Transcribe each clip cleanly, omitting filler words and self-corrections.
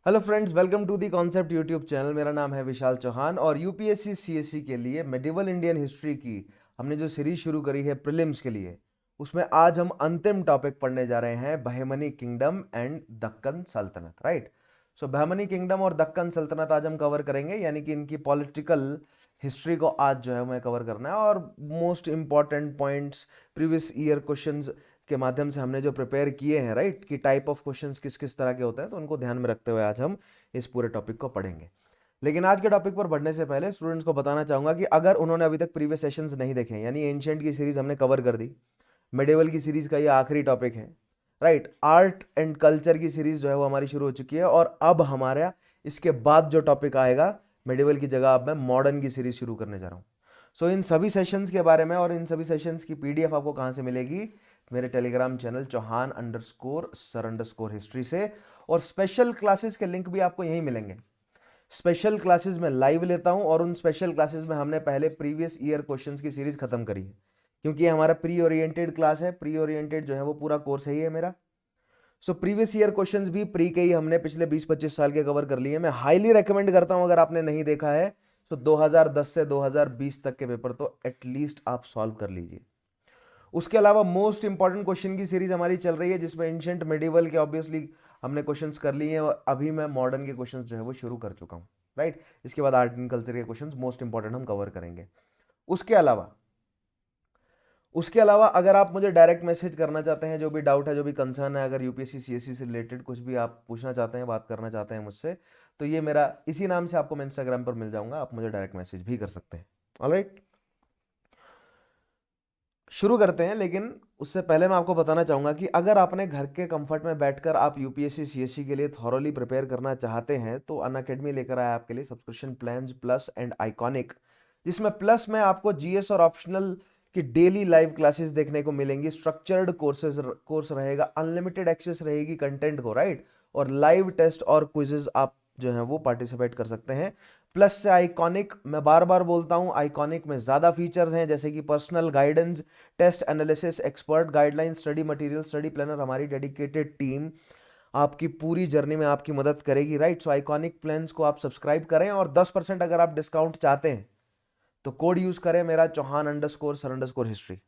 Hello friends, welcome to the concept YouTube channel. मेरा नाम है विशाल चौहान और यूपीएससी सीएससी के लिए मेडिवल इंडियन हिस्ट्री की हमने जो सीरीज शुरू करी है प्रीलिम्स के लिए, उसमें आज हम अंतिम टॉपिक पढ़ने जा रहे हैं, बहमनी किंगडम एंड दक्कन सल्तनत। राइट। सो बहमनी किंगडम और दक्कन सल्तनत आज हम कवर करेंगे, यानी कि इनकी पॉलिटिकल हिस्ट्री को आज जो है हमें कवर करना है। और most important points previous year questions के माध्यम से हमने जो प्रिपेयर किए हैं, राइट, कि टाइप ऑफ क्वेश्चंस किस किस तरह के होते हैं, तो उनको ध्यान में रखते हुए आज हम इस पूरे टॉपिक को पढ़ेंगे। लेकिन आज के टॉपिक पर बढ़ने से पहले स्टूडेंट्स को बताना चाहूंगा कि अगर उन्होंने अभी तक प्रीवियस सेशंस नहीं देखे, यानी एंशिएंट की सीरीज हमने कवर कर दी, मेडिवल की सीरीज का ये आखिरी टॉपिक है, राइट। आर्ट एंड कल्चर की सीरीज जो है वो हमारी शुरू हो चुकी है और अब हमारा इसके बाद जो टॉपिक आएगा मेडिवल की जगह, अब मैं मॉडर्न की सीरीज शुरू करने जा रहा हूँ। सो इन सभी सेशंस के बारे में और इन सभी सेशंस की पीडीएफ आपको कहाँ से मिलेगी? मेरे टेलीग्राम चैनल चौहान_सर_हिस्ट्री से। और स्पेशल क्लासेस के लिंक भी आपको यहीं मिलेंगे। स्पेशल क्लासेस में लाइव लेता हूं और उन स्पेशल क्लासेस में हमने पहले प्रीवियस ईयर क्वेश्चंस की सीरीज खत्म करी है, क्योंकि ये हमारा प्री ओरिएंटेड क्लास है। प्री ओरिएंटेड जो है वो पूरा कोर्स है ही है मेरा। सो प्रीवियस ईयर क्वेश्चंस भी प्री के ही हमने पिछले 20-25 साल के कवर कर लिए। मैं हाईली रेकमेंड करता हूं, अगर आपने नहीं देखा है तो 2010 से 2020 तक के पेपर तो एटलीस्ट आप सॉल्व कर लीजिए। उसके अलावा मोस्ट इंपॉर्टेंट क्वेश्चन की सीरीज हमारी चल रही है, जिसमें एंशिएंट मेडिवल के ऑब्वियसली हमने क्वेश्चंस कर लिए हैं और अभी मैं मॉडर्न के क्वेश्चंस जो है वो शुरू कर चुका हूं, राइट। इसके बाद आर्ट एंड कल्चर के क्वेश्चंस मोस्ट इंपॉर्टेंट हम कवर करेंगे। उसके अलावा उसके अलावा अगर आप मुझे डायरेक्ट मैसेज करना चाहते हैं, जो भी डाउट है, जो भी कंसर्न है, अगर यूपीएससी सीएससी से रिलेटेड कुछ भी आप पूछना चाहते हैं, बात करना चाहते हैं मुझसे, तो ये मेरा इसी नाम से आपको मैं इंस्टाग्राम पर मिल जाऊंगा, आप मुझे डायरेक्ट मैसेज भी कर सकते हैं। ऑलराइट, शुरू करते हैं। लेकिन उससे पहले मैं आपको बताना चाहूंगा कि अगर आपने घर के कंफर्ट में बैठकर आप यूपीएससी सीएससी के लिए थॉरोली प्रिपेयर करना चाहते हैं, तो अनअकैडमी लेकर आया आपके लिए subscription plans plus and iconic, जिसमें प्लस में आपको जीएस और ऑप्शनल की डेली लाइव क्लासेस देखने को मिलेंगी। स्ट्रक्चर्ड कोर्स रहेगा, अनलिमिटेड एक्सेस रहेगी कंटेंट को, राइट। और लाइव टेस्ट और क्विजेज आप जो है वो पार्टिसिपेट कर सकते हैं। प्लस से आइकॉनिक, मैं बार बार बोलता हूं, आइकॉनिक में ज्यादा फीचर्स हैं, जैसे कि personal guidance, test analysis, expert guideline, study material, study planner. हमारी डेडिकेटेड टीम आपकी पूरी जर्नी में आपकी मदद करेगी, राइट। सो आइकॉनिक प्लान्स को आप सब्सक्राइब करें और 10% अगर आप डिस्काउंट चाहते हैं तो कोड यूज करें मेरा चौहान_सर_हिस्ट्री।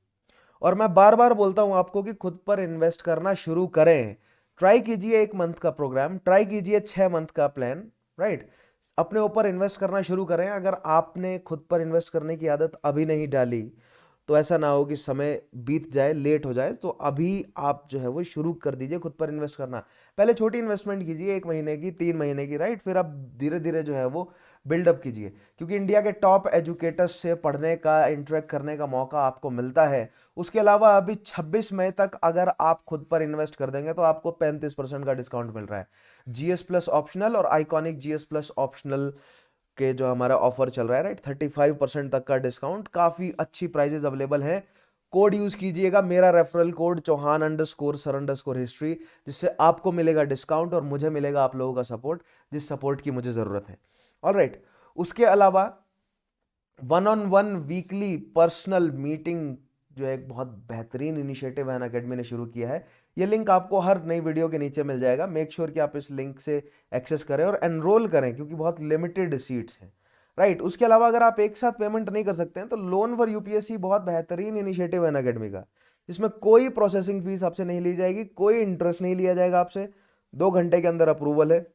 और मैं बार बार बोलता हूं आपको कि खुद पर इन्वेस्ट करना शुरू करें। ट्राई कीजिए 1 मंथ का प्रोग्राम, ट्राई कीजिए 6 मंथ का प्लान, राइट। अपने ऊपर इन्वेस्ट करना शुरू करें। अगर आपने खुद पर इन्वेस्ट करने की आदत अभी नहीं डाली, तो ऐसा ना हो कि समय बीत जाए, लेट हो जाए, तो अभी आप जो है वो शुरू कर दीजिए खुद पर इन्वेस्ट करना। पहले छोटी इन्वेस्टमेंट कीजिए, 1 महीने की, 3 महीने की, राइट। फिर आप धीरे धीरे जो है वो बिल्डअप कीजिए, क्योंकि इंडिया के टॉप एजुकेटर्स से पढ़ने का, इंटरेक्ट करने का मौका आपको मिलता है। उसके अलावा अभी 26 मई तक अगर आप खुद पर इन्वेस्ट कर देंगे तो आपको 35% का डिस्काउंट मिल रहा है। जीएस प्लस ऑप्शनल और आइकॉनिक जीएस प्लस ऑप्शनल के जो हमारा ऑफर चल रहा है, राइट, 35% तक का डिस्काउंट, काफी अच्छी प्राइजेस अवेलेबल है। कोड यूज कीजिएगा, मेरा रेफरल कोड चौहान_सर_हिस्ट्री, जिससे आपको मिलेगा डिस्काउंट और मुझे मिलेगा आप लोगों का सपोर्ट, जिस सपोर्ट की मुझे जरूरत है। ऑलराइट, उसके अलावा 1-on-1 वीकली पर्सनल मीटिंग जो एक बहुत बेहतरीन इनिशिएटिव है अनअकैडमी ने शुरू किया है। ये लिंक आपको हर नई वीडियो के नीचे मिल जाएगा। मेक श्योर कि आप इस लिंक से एक्सेस करें और एनरोल करें, क्योंकि बहुत लिमिटेड सीट्स हैं, राइट। उसके अलावा अगर आप एक साथ पेमेंट नहीं कर सकते हैं तो लोन फॉर यूपीएससी बहुत बेहतरीन इनिशिएटिव है अनअकैडमी का, जिसमें कोई प्रोसेसिंग फीस आपसे नहीं ली जाएगी, कोई इंटरेस्ट नहीं लिया जाएगा आपसे, 2 घंटे के अंदर अप्रूवल है,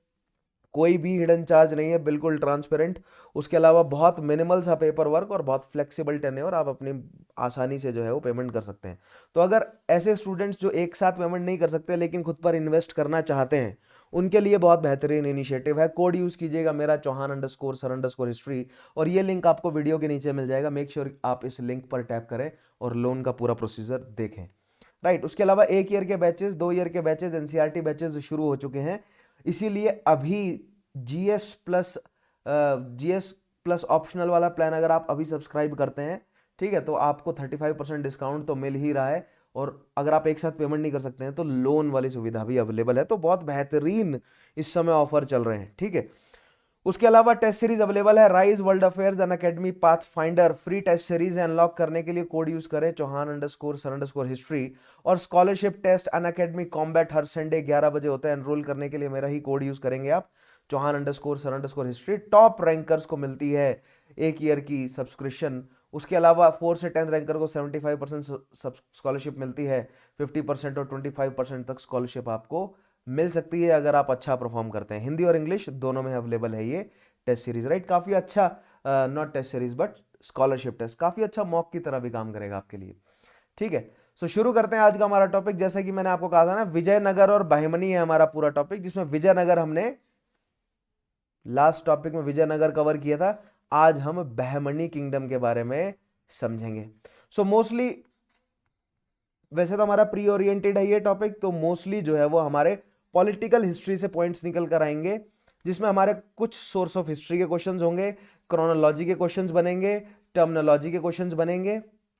कोई भी हिडन चार्ज नहीं है, बिल्कुल ट्रांसपेरेंट। उसके अलावा बहुत मिनिमल सा पेपर वर्क और बहुत फ्लेक्सिबल टेन्योर, आप अपनी आसानी से जो है वो पेमेंट कर सकते हैं। तो अगर ऐसे स्टूडेंट्स जो एक साथ पेमेंट नहीं कर सकते लेकिन खुद पर इन्वेस्ट करना चाहते हैं, उनके लिए बहुत बेहतरीन इनिशिएटिव है। कोड यूज कीजिएगा मेरा चौहान_सर_हिस्ट्री, और ये लिंक आपको वीडियो के नीचे मिल जाएगा। मेक श्योर आप इस लिंक पर टैप करें और लोन का पूरा प्रोसीजर देखें, राइट। उसके अलावा 1 ईयर के बैचेस, 2 ईयर के बैचेस, एनसीईआरटी बैचेस शुरू हो चुके हैं। इसीलिए अभी जीएस प्लस ऑप्शनल वाला प्लान अगर आप अभी सब्सक्राइब करते हैं, ठीक है, तो आपको 35% डिस्काउंट तो मिल ही रहा है। और अगर आप एक साथ पेमेंट नहीं कर सकते हैं तो लोन वाली सुविधा भी अवेलेबल है। तो बहुत बेहतरीन इस समय ऑफर चल रहे हैं, ठीक है। उसके अलावा टेस्ट सीरीज अवेलेबल है, Rise, World Affairs, Unacademy, Path Finder, free test series है। अनलॉक करने के लिए कोड यूज करें चौहान_सर_हिस्ट्री। और स्कॉलरशिप टेस्ट अनअकैडमी कॉम्बैट हर संडे 11 बजे होता है। एनरोल करने के लिए मेरा ही कोड यूज करेंगे आप, चौहान_सर_हिस्ट्री। टॉप रैंकर्स को मिलती है 1 ईयर की सब्सक्रिप्शन। उसके अलावा 4 से 10 रैंकर को 75% स्कॉलरशिप मिलती है। 50% और 25% तक स्कॉलरशिप आपको मिल सकती है अगर आप अच्छा परफॉर्म करते हैं। हिंदी और इंग्लिश दोनों में अवेलेबल है ये टेस्ट सीरीज, राइट। काफी अच्छा, not test series but scholarship test, काफी अच्छा मॉक की तरह भी काम करेगा आपके लिए, ठीक है। सो शुरू करते हैं आज का हमारा टॉपिक। जैसा कि मैंने आपको कहा था ना, विजयनगर और बहमनी है हमारा पूरा टॉपिक, जिसमें विजयनगर हमने लास्ट टॉपिक में विजयनगर कवर किया था। आज हम बहमनी किंगडम के बारे में समझेंगे। सो मोस्टली, वैसे तो हमारा प्री ओरिएंटेड है ये टॉपिक, तो मोस्टली जो है वो हमारे पॉलिटिकल हिस्ट्री से पॉइंट्स निकल कर आएंगे, जिसमें हमारे कुछ सोर्स ऑफ हिस्ट्री के क्वेश्चंस होंगे, क्रोनोलॉजी के क्वेश्चंस बनेंगे, टर्मिनोलॉजी के क्वेश्चंस बनेंगे,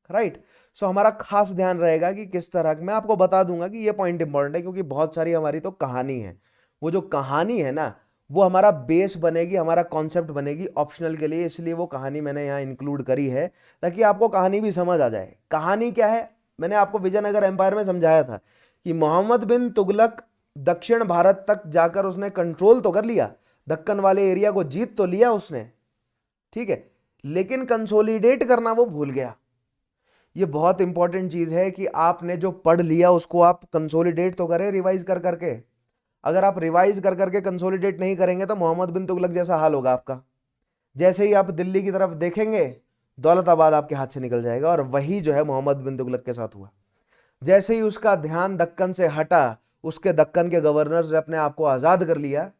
राइट। सो हमारा खास ध्यान रहेगा कि किस तरह, मैं आपको बता दूंगा कि ये पॉइंट इंपॉर्टेंट है, क्योंकि बहुत सारी हमारी तो कहानी है। वो जो कहानी है ना, वो हमारा बेस बनेगी, हमारा कॉन्सेप्ट बनेगी ऑप्शनल के लिए, इसलिए वो कहानी मैंने यहाँ इंक्लूड करी है ताकि आपको कहानी भी समझ आ जाए। कहानी क्या है, मैंने आपको विजयनगर एम्पायर में समझाया था कि मोहम्मद बिन तुगलक दक्षिण भारत तक जाकर उसने कंट्रोल तो कर लिया, दक्कन वाले एरिया को जीत तो लिया उसने, ठीक है, लेकिन कंसोलिडेट करना वो भूल गया। ये बहुत इंपॉर्टेंट चीज है कि आपने जो पढ़ लिया उसको आप कंसोलिडेट तो करें रिवाइज कर करके। अगर आप रिवाइज कर करके कंसोलिडेट नहीं करेंगे तो मोहम्मद बिन तुगलक जैसा हाल होगा आपका। जैसे ही आप दिल्ली की तरफ देखेंगे, दौलताबाद आपके हाथ से निकल जाएगा, और वही जो है मोहम्मद बिन तुगलक के साथ हुआ। जैसे ही उसका ध्यान दक्कन से हटा, उसके दक्कन के गवर्नर ने अपने आप को आजाद कर लिया,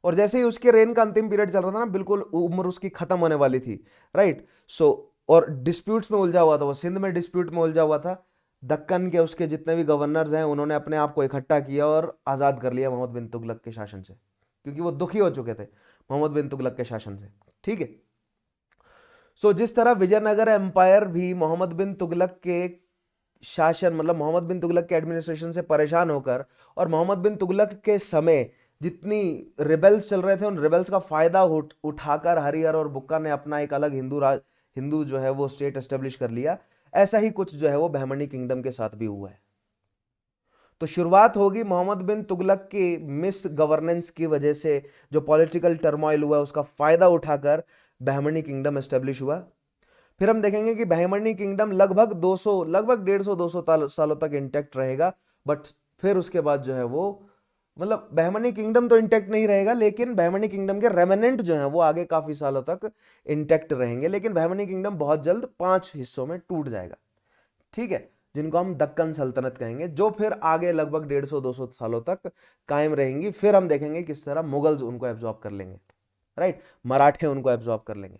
और जैसे ही उसके रेन का अंतिम पीरियड चल रहा था ना, बिल्कुल उम्र उसकी खत्म होने वाली थी, राइट। सो और डिस्प्यूट्स में उलझा हुआ था, वो सिंध में डिस्प्यूट में उलझा हुआ था। दक्कन के उसके जितने भी गवर्नर्स हैं, उन्होंने अपने आप को इकट्ठा किया और आजाद कर लिया मोहम्मद बिन तुगलक के शासन से, क्योंकि वो दुखी हो चुके थे मोहम्मद बिन तुगलक के शासन से, ठीक है। सो जिस तरह विजयनगर एम्पायर भी मोहम्मद बिन तुगलक के शासन, मतलब मोहम्मद बिन तुगलक के एडमिनिस्ट्रेशन से परेशान होकर, और मोहम्मद बिन तुगलक के समय जितनी रिबेल्स चल रहे थे, उन रिबेल्स का फायदा उठाकर हरिहर और बुक्का ने अपना एक अलग हिंदू जो है वो स्टेट एस्टेब्लिश कर लिया। ऐसा ही कुछ जो है वो बहमनी किंगडम के साथ भी हुआ है। तो शुरुआत होगी मोहम्मद बिन तुगलक की मिस गवर्नेंस की वजह से, जो पॉलिटिकल टर्मोइल हुआ उसका फायदा उठाकर बहमनी किंगडम एस्टेब्लिश हुआ। फिर हम देखेंगे कि बहमनी किंगडम लगभग 150-200 सालों तक इंटैक्ट रहेगा, बट फिर उसके बाद जो है वो, मतलब बहमनी किंगडम तो इंटैक्ट नहीं रहेगा, लेकिन बहमनी किंगडम के रेमिनेंट जो हैं वो आगे काफी सालों तक इंटैक्ट रहेंगे। लेकिन बहमनी किंगडम बहुत जल्द 5 हिस्सों में टूट जाएगा, ठीक है, जिनको हम दक्कन सल्तनत कहेंगे, जो फिर आगे लगभग 150-200 सालों तक कायम रहेंगी। फिर हम देखेंगे किस तरह मुगल्स उनको एब्जॉर्ब कर लेंगे, राइट, मराठे उनको एब्जॉर्ब कर लेंगे।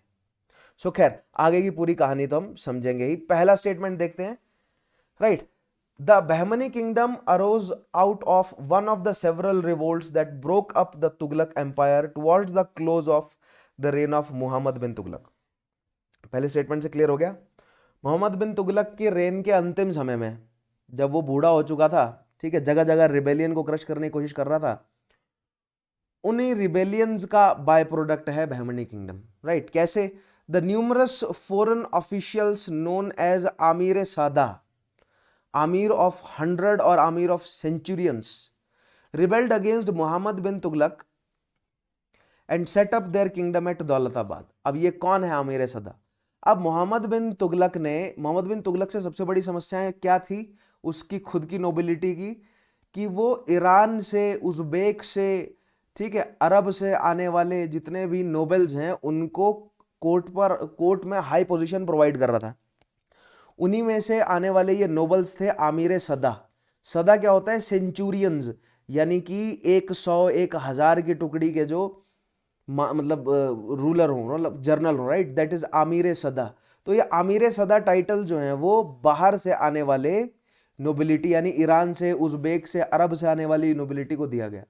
सो खैर, आगे की पूरी कहानी तो हम समझेंगे ही। पहला स्टेटमेंट देखते हैं, right. The Bahmani kingdom arose out of one of the several revolts that broke up the Tughlaq empire towards the close of the reign of Mohammad bin Tughlaq. पहले स्टेटमेंट से क्लियर हो गया। मोहम्मद बिन तुगलक के रेन के अंतिम समय में, जब वो बूढ़ा हो चुका था, ठीक है, जगह जगह रिबेलियन को क्रश करने की कोशिश कर रहा था, उन्हीं रिबेलियंस का बाय प्रोडक्ट है बहमनी किंगडम, राइट। कैसे? The numerous foreign officials known as Amir Sada, Amir of 100 और Amir of centurions, rebelled against Mohammad bin Tughlaq and set up their kingdom at Daulatabad. अब ये कौन है आमिर सदा? अब मोहम्मद बिन तुगलक से सबसे बड़ी समस्या क्या थी? उसकी खुद की नोबिलिटी की, कि वो ईरान से, उज़्बेक से, ठीक है, अरब से आने वाले जितने भी नोबल्स हैं उनको कोर्ट में हाई पोजीशन प्रोवाइड कर रहा था। उन्हीं में से आने वाले ये नोबल्स थे आमिर सदा। सदा क्या होता है? सेंचुरियंस, यानी कि 100-1000 की टुकड़ी के जो मतलब रूलर हो, मतलब जर्नल हो, राइट, दैट इज आमिर सदा। तो ये आमिर सदा टाइटल जो है वो बाहर से आने वाले नोबिलिटी, यानी ईरान से, उज़्बेक से, अरब से आने वाली नोबिलिटी को दिया गया।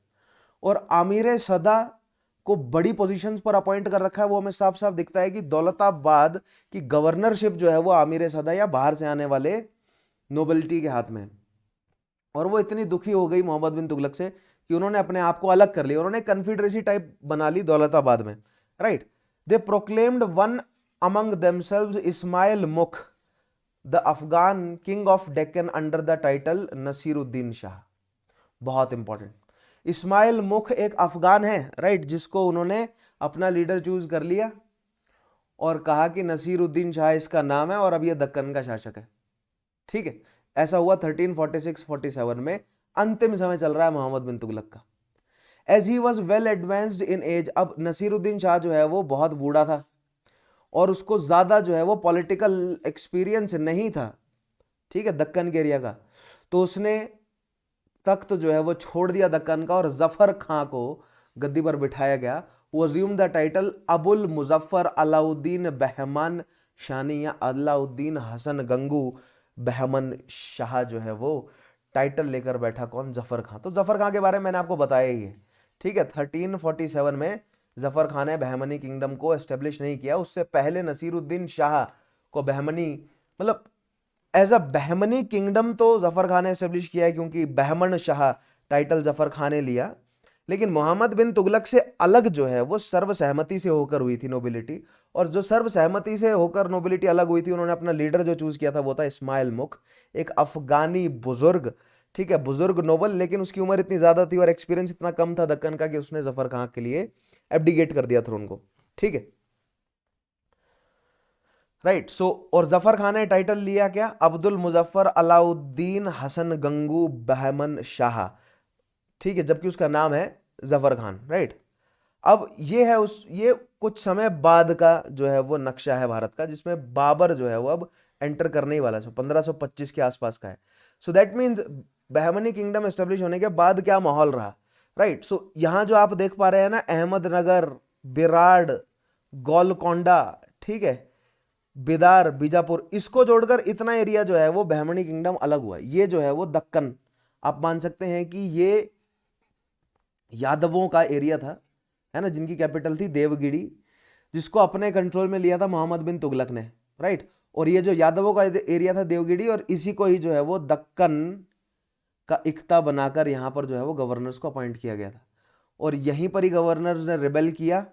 और आमिर सदा को बड़ी पोजीशंस पर अपॉइंट कर रखा है। वो हमें साफ साफ दिखता है कि दौलताबाद की गवर्नरशिप जो है वो आमिर सदा या बाहर से आने वाले नोबिलिटी के हाथ में। और वो इतनी दुखी हो गई मोहम्मद बिन तुगलक से कि उन्होंने अपने आप को अलग कर लिया, उन्होंने कन्फिडरेसी टाइप बना ली दौलताबाद में, right. They proclaimed one among themselves Ismail Mukh the Afghan king of Deccan under the title Nasiruddin Shah. बहुत इंपॉर्टेंट, इस्माइल मुख एक अफगान है, राइट, जिसको उन्होंने अपना लीडर चूज कर लिया और कहा कि नसीरुद्दीन शाह इसका नाम है और अब यह दक्कन का शासक है, ठीक है। ऐसा हुआ 1346-47 में, अंतिम समय चल रहा है मोहम्मद बिन तुगलक का। As he was well advanced in age, अब नसीरुद्दीन शाह जो है वो बहुत बूढ़ा था और उसको ज्यादा जो है वो पॉलिटिकल एक्सपीरियंस नहीं था, ठीक है, दक्कन के एरिया का। तो उसने तख्त जो है वो छोड़ दिया दक्कन का और जफर खां को गद्दी पर बिठाया गया। वो assume the title Abul Muzaffar Alauddin Bahman Shani या अलाउद्दीन हसन गंगू बहमन शाह जो है वो टाइटल लेकर बैठा, कौन? जफर खां। तो जफर खां के बारे में मैंने आपको बताया ही है, ठीक है। 1347 में जफर खान ने बहमनी किंगडम को एस्टेब्लिश नहीं किया, उससे पहले नसीरुद्दीन शाह को बहमनी, मतलब एज अ बहमनी किंगडम तो जफर खान ने एस्टेब्लिश किया है क्योंकि बहमन शाह टाइटल जफर खान ने लिया। लेकिन मोहम्मद बिन तुगलक से अलग जो है वो सर्वसहमति से होकर हुई थी नोबिलिटी, और जो सर्वसहमति से होकर नोबिलिटी अलग हुई थी, उन्होंने अपना लीडर जो चूज किया था वो था इस्माइल मुख, एक अफगानी बुजुर्ग, ठीक है, बुजुर्ग नोबल, लेकिन उसकी उम्र इतनी ज्यादा थी और एक्सपीरियंस इतना कम था दक्कन का कि उसने जफर खान के लिए एब्डिकेट कर दिया थ्रोन को, ठीक है, राइट। सो और जफर खान ने टाइटल लिया क्या? अब्दुल मुजफ्फर अलाउद्दीन हसन गंगू बहमन शाह, ठीक है, जबकि उसका नाम है जफर खान, राइट। अब ये है ये कुछ समय बाद का जो है वो नक्शा है भारत का, जिसमें बाबर जो है वो अब एंटर करने ही वाला है, 1525 के आसपास का है। So that means Bahmani kingdom establish होने के बाद क्या माहौल रहा, राइट। सो यहां जो आप देख पा रहे हैं ना, अहमदनगर, बिराड़, गोलकोंडा, ठीक है, बिदार, बीजापुर, इसको जोड़कर इतना एरिया जो है वो बहमनी किंगडम अलग हुआ। ये जो है वो दक्कन, आप मान सकते हैं कि ये यादवों का एरिया था, है ना, जिनकी कैपिटल थी देवगिरी, जिसको अपने कंट्रोल में लिया था मोहम्मद बिन तुगलक ने, राइट। और ये जो यादवों का एरिया था देवगिरी, और इसी को ही जो है वो दक्कन का इख्ता बनाकर यहाँ पर जो है वो गवर्नर्स को अपॉइंट किया गया था, और यहीं पर ही गवर्नर्स ने रिबेल किया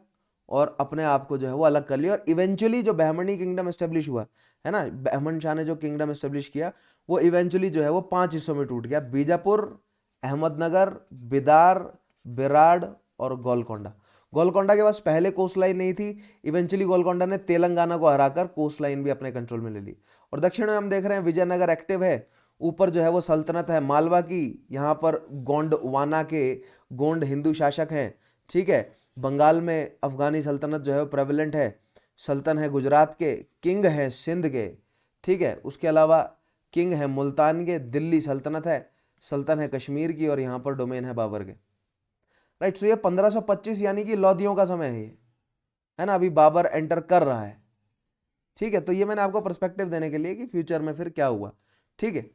और अपने आप को जो है वो अलग कर लिया। और इवेंचुअली जो बहमनी किंगडम एस्टेब्लिश हुआ है ना, बहमन शाह ने जो किंगडम एस्टेब्लिश किया, वो इवेंचुअली जो है वो 5 हिस्सों में टूट गया: बीजापुर, अहमदनगर, बिदार, बिराड़ और गोलकोंडा। गोलकोंडा के पास पहले कोस्ट लाइन नहीं थी, इवेंचुअली गोलकोंडा ने तेलंगाना को हराकर कोस्ट लाइन भी अपने कंट्रोल में ले ली। और दक्षिण में हम देख रहे हैं विजयनगर एक्टिव है, ऊपर जो है वो सल्तनत है मालवा की, यहाँ पर गोंडवाना के गोंड हिंदू शासक हैं, ठीक है। बंगाल में अफगानी सल्तनत जो है वो प्रेवलेंट है, सल्तन है गुजरात के, किंग है सिंध के, ठीक है। उसके अलावा किंग है मुल्तान के, दिल्ली सल्तनत है, सल्तन है कश्मीर की, और यहाँ पर डोमेन है बाबर के, राइट। सो ये 1525 यानी कि लोदियों का समय है ये, है ना, अभी बाबर एंटर कर रहा है, ठीक है। तो ये मैंने आपको पर्सपेक्टिव देने के लिए कि फ्यूचर में फिर क्या हुआ, ठीक है।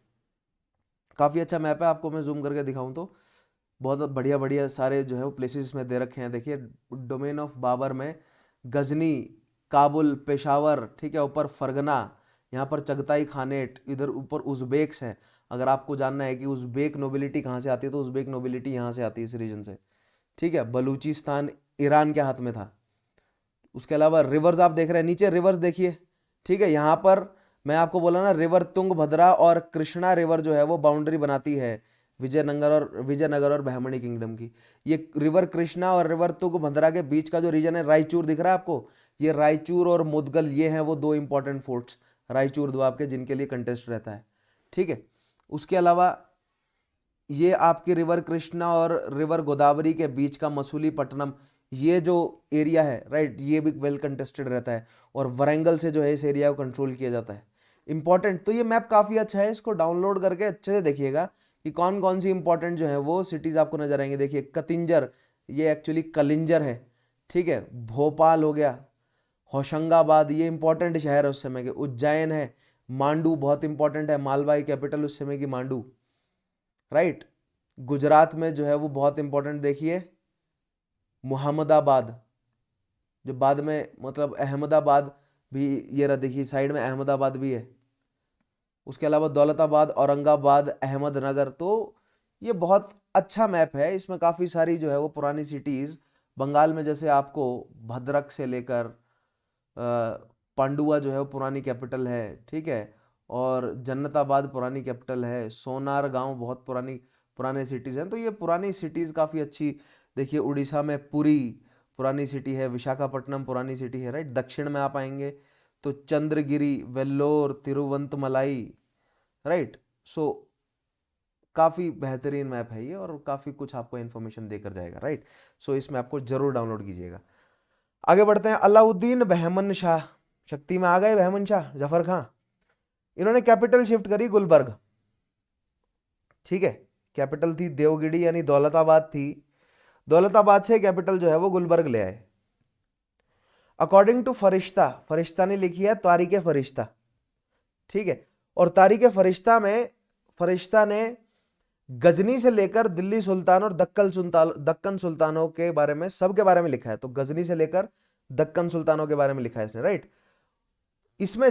काफ़ी अच्छा मैप है, आपको मैं जूम करके दिखाऊं तो बहुत बढ़िया बढ़िया सारे जो है वो प्लेसेस में दे रखे हैं। देखिए डोमेन ऑफ बाबर में गजनी, काबुल, पेशावर, ठीक है, ऊपर फरगना, यहाँ पर चगताई खानेट, इधर ऊपर उज़्बेक्स हैं। अगर आपको जानना है कि उज़्बेक नोबिलिटी कहाँ से आती है, तो उज़्बेक नोबिलिटी यहाँ से आती है, इस रीजन से, ठीक है। बलूचिस्तान ईरान के हाथ में था। उसके अलावा रिवर्स आप देख रहे हैं, नीचे रिवर्स देखिए, ठीक है। यहाँ पर मैं आपको बोला ना, रिवर तुंगभद्रा और कृष्णा रिवर जो है वो बाउंड्री बनाती है विजयनगर और बहमनी किंगडम की। ये रिवर कृष्णा और रिवर तुंगभद्रा के बीच का जो रीजन है, रायचूर दिख रहा है आपको, ये रायचूर और मुदगल, ये हैं वो 2 इंपॉर्टेंट फोर्ट्स रायचूर द्वाब के, जिनके लिए कंटेस्ट रहता है, ठीक है। उसके अलावा ये आपकी रिवर कृष्णा और रिवर गोदावरी के बीच का मसूलीपट्टनम, ये जो एरिया है, राइट, ये भी वेल कंटेस्टेड रहता है, और वरंगल से जो है इस एरिया को कंट्रोल किया जाता है। इंपॉर्टेंट, तो ये मैप काफ़ी अच्छा है, इसको डाउनलोड करके अच्छे से देखिएगा कि कौन कौन सी इंपॉर्टेंट जो है वो सिटीज़ आपको नजर आएंगे। देखिए कतिंजर, ये एक्चुअली कलिंजर है, ठीक है। भोपाल हो गया, होशंगाबाद, ये इंपॉर्टेंट शहर है उस समय के। उज्जैन है, मांडू बहुत इंपॉर्टेंट है, मालवा की कैपिटल उस समय की मांडू, राइट। गुजरात में जो है वो बहुत इंपॉर्टेंट, देखिए मुहम्मदाबाद, जो बाद में मतलब अहमदाबाद भी, ये रहा देखिए साइड में अहमदाबाद भी है। उसके अलावा दौलताबाद, औरंगाबाद, अहमदनगर, तो ये बहुत अच्छा मैप है, इसमें काफ़ी सारी जो है वो पुरानी सिटीज़ बंगाल में, जैसे आपको भद्रक से लेकर पांडुआ जो है वो पुरानी कैपिटल है, ठीक है, और जन्नताबाद पुरानी कैपिटल है, सोनार गांव बहुत पुराने सिटीज़ हैं। तो ये पुरानी सिटीज़ काफ़ी अच्छी। देखिए उड़ीसा में पुरी पुरानी सिटी है, विशाखापट्टनम पुरानी सिटी है, राइट। दक्षिण में आप आएंगे तो चंद्रगिरी, वेल्लोर, तिरुवंतमलाई, राइट। सो काफ़ी बेहतरीन मैप है ये, और काफ़ी कुछ आपको इन्फॉर्मेशन देकर जाएगा, राइट। सो इस मैप को जरूर डाउनलोड कीजिएगा। आगे बढ़ते हैं। अलाउद्दीन बहमन शाह, शक्ति में आ गए बहमन शाह जफर खां। इन्होंने कैपिटल शिफ्ट करी गुलबर्ग, ठीक है। कैपिटल थी देवगिरी यानी दौलताबाद थी, दौलताबाद से कैपिटल जो है वो गुलबर्ग ले आए। अकॉर्डिंग टू फरिश्ता, फरिश्ता ने लिखी है तारीख फरिश्ता, ठीक है। और तारीख फरिश्ता में फरिश्ता ने गजनी से लेकर दिल्ली सुल्तान और दक्कन सुल्तानों के बारे में, सबके बारे में लिखा है। तो गजनी से लेकर दक्कन सुल्तानों के बारे में लिखा है इसने, राइट। इसमें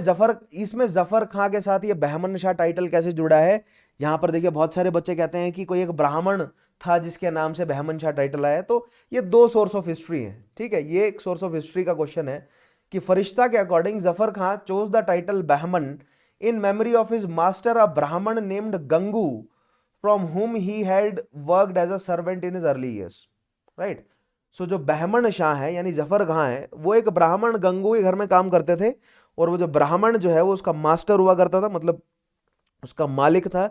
जफर खां के साथ ये बहमन शाह टाइटल कैसे जुड़ा है? यहां पर देखिए बहुत सारे बच्चे कहते हैं कि कोई एक ब्राह्मण था जिसके नाम से बहमन शाह टाइटल आया है। तो ये दो सोर्स ऑफ हिस्ट्री है, ठीक है। ये एक सोर्स ऑफ हिस्ट्री का क्वेश्चन है कि फरिश्ता के according Zafar Khan chose the title Bahman in memory of his master a Brahmin named Gangu from whom he had worked as a servant in his early years, right? सो जो बहमन शाह है यानी जफर खां है, वो एक ब्राह्मण गंगू के घर में काम करते थे, और वो जो ब्राह्मण जो है वो उसका मास्टर हुआ करता था, मतलब उसका मालिक था।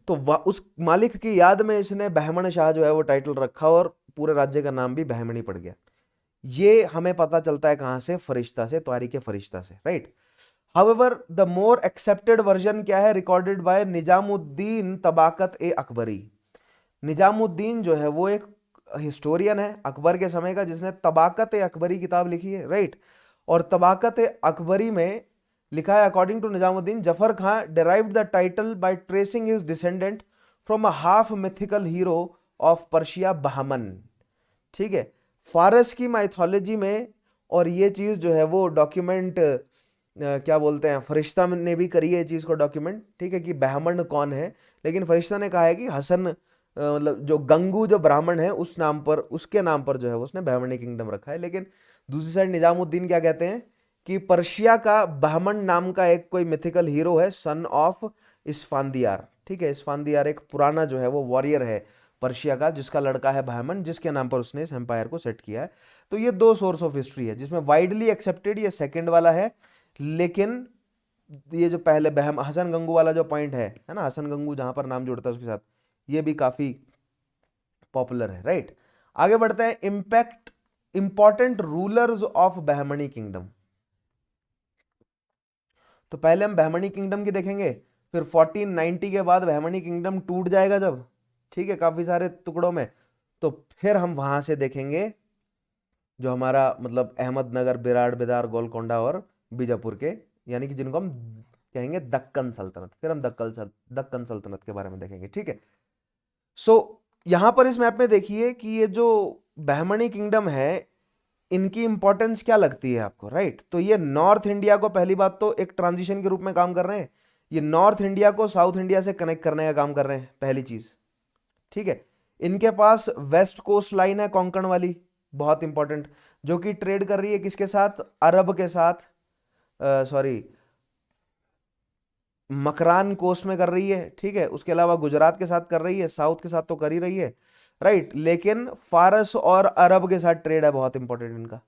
तो उस मालिक की याद में इसने बहमन शाह जो है वो टाइटल रखा, और पूरे राज्य का नाम भी बहमनी पड़ गया। ये हमें पता चलता है कहां से? फरिश्ता से, तारीख फरिश्ता से, right. However, the more accepted version क्या है? रिकॉर्डेड बाय निजामुद्दीन तबाकत ए अकबरी। निजामुद्दीन जो है वो एक हिस्टोरियन है अकबर के समय का, जिसने तबाकत ए अकबरी किताब लिखी है, राइट। और तबाकत ए अकबरी में लिखा है, according to Nizamuddin, Zafar Khan derived the title by tracing his descendant from a half mythical hero of Persia, Bahman, ठीक है। फारस की माइथोलॉजी में, और ये चीज जो है वो डॉक्यूमेंट क्या बोलते हैं, फरिश्ता ने भी करी है चीज को डॉक्यूमेंट, ठीक है, कि बहमन कौन है। लेकिन फरिश्ता ने कहा है कि हसन, मतलब जो गंगू जो ब्राह्मण है उस नाम पर, उसके नाम पर जो है उसने बहमनी किंगडम रखा है। लेकिन दूसरी साइड निजामुद्दीन क्या कहते हैं कि पर्शिया का बहमन नाम का एक कोई मिथिकल हीरो है, सन ऑफ इस्फांदियार, ठीक है। इस्फांदियार एक पुराना जो है वो वॉरियर है पर्शिया का, जिसका लड़का है बहमन, जिसके नाम पर उसने इस एम्पायर को सेट किया है। तो ये दो सोर्स ऑफ हिस्ट्री है, जिसमें वाइडली एक्सेप्टेड ये सेकंड वाला है, लेकिन ये जो पहले हसन गंगू वाला जो पॉइंट है ना, हसन गंगू जहां पर नाम जुड़ता है उसके साथ, ये भी काफी पॉपुलर है, राइट। आगे बढ़ते हैं। Impact important rulers of Bahmani kingdom. तो पहले हम बहमनी किंगडम की देखेंगे, फिर 1490 के बाद बहमनी किंगडम टूट जाएगा जब, ठीक है, काफी सारे टुकड़ों में, तो फिर हम वहां से देखेंगे जो हमारा मतलब अहमदनगर, बिराड़, बिदार, गोलकोंडा और बीजापुर के, यानी कि जिनको हम कहेंगे दक्कन सल्तनत। फिर हम दक्कन सल्तनत के बारे में देखेंगे, ठीक है। सो यहां पर इस मैप में देखिए कि ये जो बहमनी किंगडम है, इनकी इंपॉर्टेंस क्या लगती है आपको, राइट। तो ये नॉर्थ इंडिया को, पहली बात तो एक ट्रांजिशन के रूप में काम कर रहे हैं। ये नॉर्थ इंडिया को साउथ इंडिया से कनेक्ट करने का काम कर रहे हैं, पहली चीज, ठीक है। इनके पास वेस्ट कोस्ट लाइन है कोंकण वाली, बहुत इंपॉर्टेंट, जो कि ट्रेड कर रही है किसके साथ? अरब के साथ, सॉरी, मकरान कोस्ट में कर रही है, ठीक है। उसके अलावा गुजरात के साथ कर रही है, साउथ के साथ तो कर ही रही है, राइट। लेकिन फारस और अरब के साथ ट्रेड है, बहुत इंपॉर्टेंट इनका,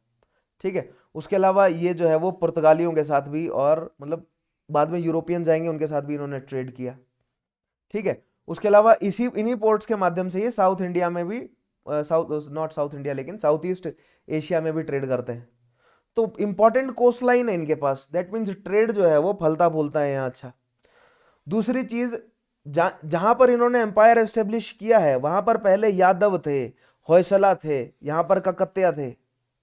ठीक है। उसके अलावा ये जो है वो पुर्तगालियों के साथ भी, और मतलब बाद में यूरोपियंस आएंगे उनके साथ भी इन्होंने ट्रेड किया, ठीक है। उसके अलावा इन्हीं पोर्ट्स के माध्यम से ये साउथ इंडिया में भी, नॉट साउथ इंडिया लेकिन साउथ ईस्ट एशिया में भी ट्रेड करते हैं। तो इंपॉर्टेंट कोस्ट लाइन है इनके पास, दैट मीन्स ट्रेड जो है वो फलता फूलता है यहाँ, अच्छा। दूसरी चीज, जहां पर इन्होंने एम्पायर एस्टेब्लिश किया है, वहां पर पहले यादव थे, होयसला थे, यहां पर ककतिया थे,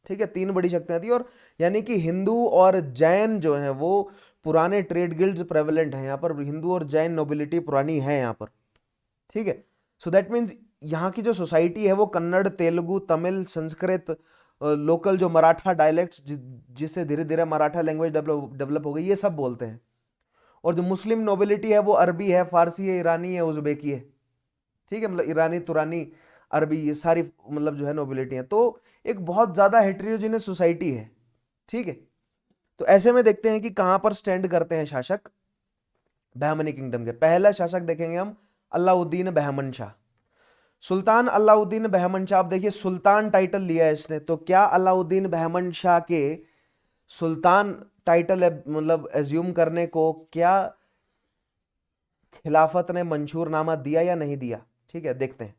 ठीक है, तीन बड़ी शक्तियां थी। और यानी कि हिंदू और जैन जो है वो पुराने ट्रेड गिल्ड्स प्रेवलेंट हैं यहाँ पर, हिंदू और जैन नोबिलिटी पुरानी है यहाँ पर, ठीक है। सो दैट मीन्स यहाँ की जो सोसाइटी है वो कन्नड़, तेलुगु, तमिल, संस्कृत, लोकल जो मराठा डायलेक्ट्स, जिससे धीरे धीरे मराठा लैंग्वेज डेवलप हो गई, ये सब बोलते हैं। और जो मुस्लिम नोबिलिटी है वो अरबी है, फारसी है, ईरानी है, उज़्बेकी है, ठीक है, मतलब ईरानी, तुरानी, अरबी, ये सारी मतलब जो है नोबिलिटी है। तो एक बहुत ज्यादा हेटेरोजेनियस सोसाइटी है, ठीक है। तो ऐसे में देखते हैं कि कहां पर स्टैंड करते हैं शासक बहमनी किंगडम के। पहला शासक देखेंगे हम अलाउद्दीन बहमन शाह। सुल्तान अलाउद्दीन बहमन शाह, आप देखिए सुल्तान टाइटल लिया है इसने, तो क्या अलाउद्दीन बहमन शाह के सुल्तान टाइटल मतलब एज्यूम करने को क्या खिलाफत ने मंशूरनामा दिया या नहीं दिया? ठीक है, देखते हैं।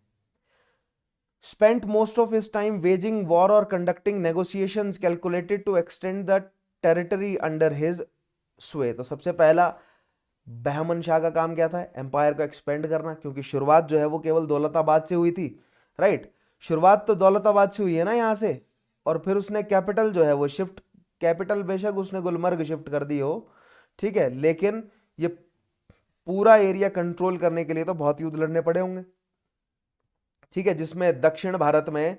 spent most of his time waging war or conducting negotiations calculated to extend the territory under his sway। तो सबसे पहला बहमन शाह का काम क्या था? एम्पायर को एक्सपेंड करना, क्योंकि शुरुआत जो है वो केवल दौलताबाद से हुई थी, राइट। शुरुआत तो दौलताबाद से हुई है ना यहाँ से, और फिर उसने कैपिटल जो है वो शिफ्ट, कैपिटल बेशक उसने गुलमर्ग शिफ्ट कर दी हो, ठीक है, लेकिन ये पूरा एरिया कंट्रोल करने के लिए तो बहुत युद्ध लड़ने पड़े होंगे, ठीक है। जिसमें दक्षिण भारत में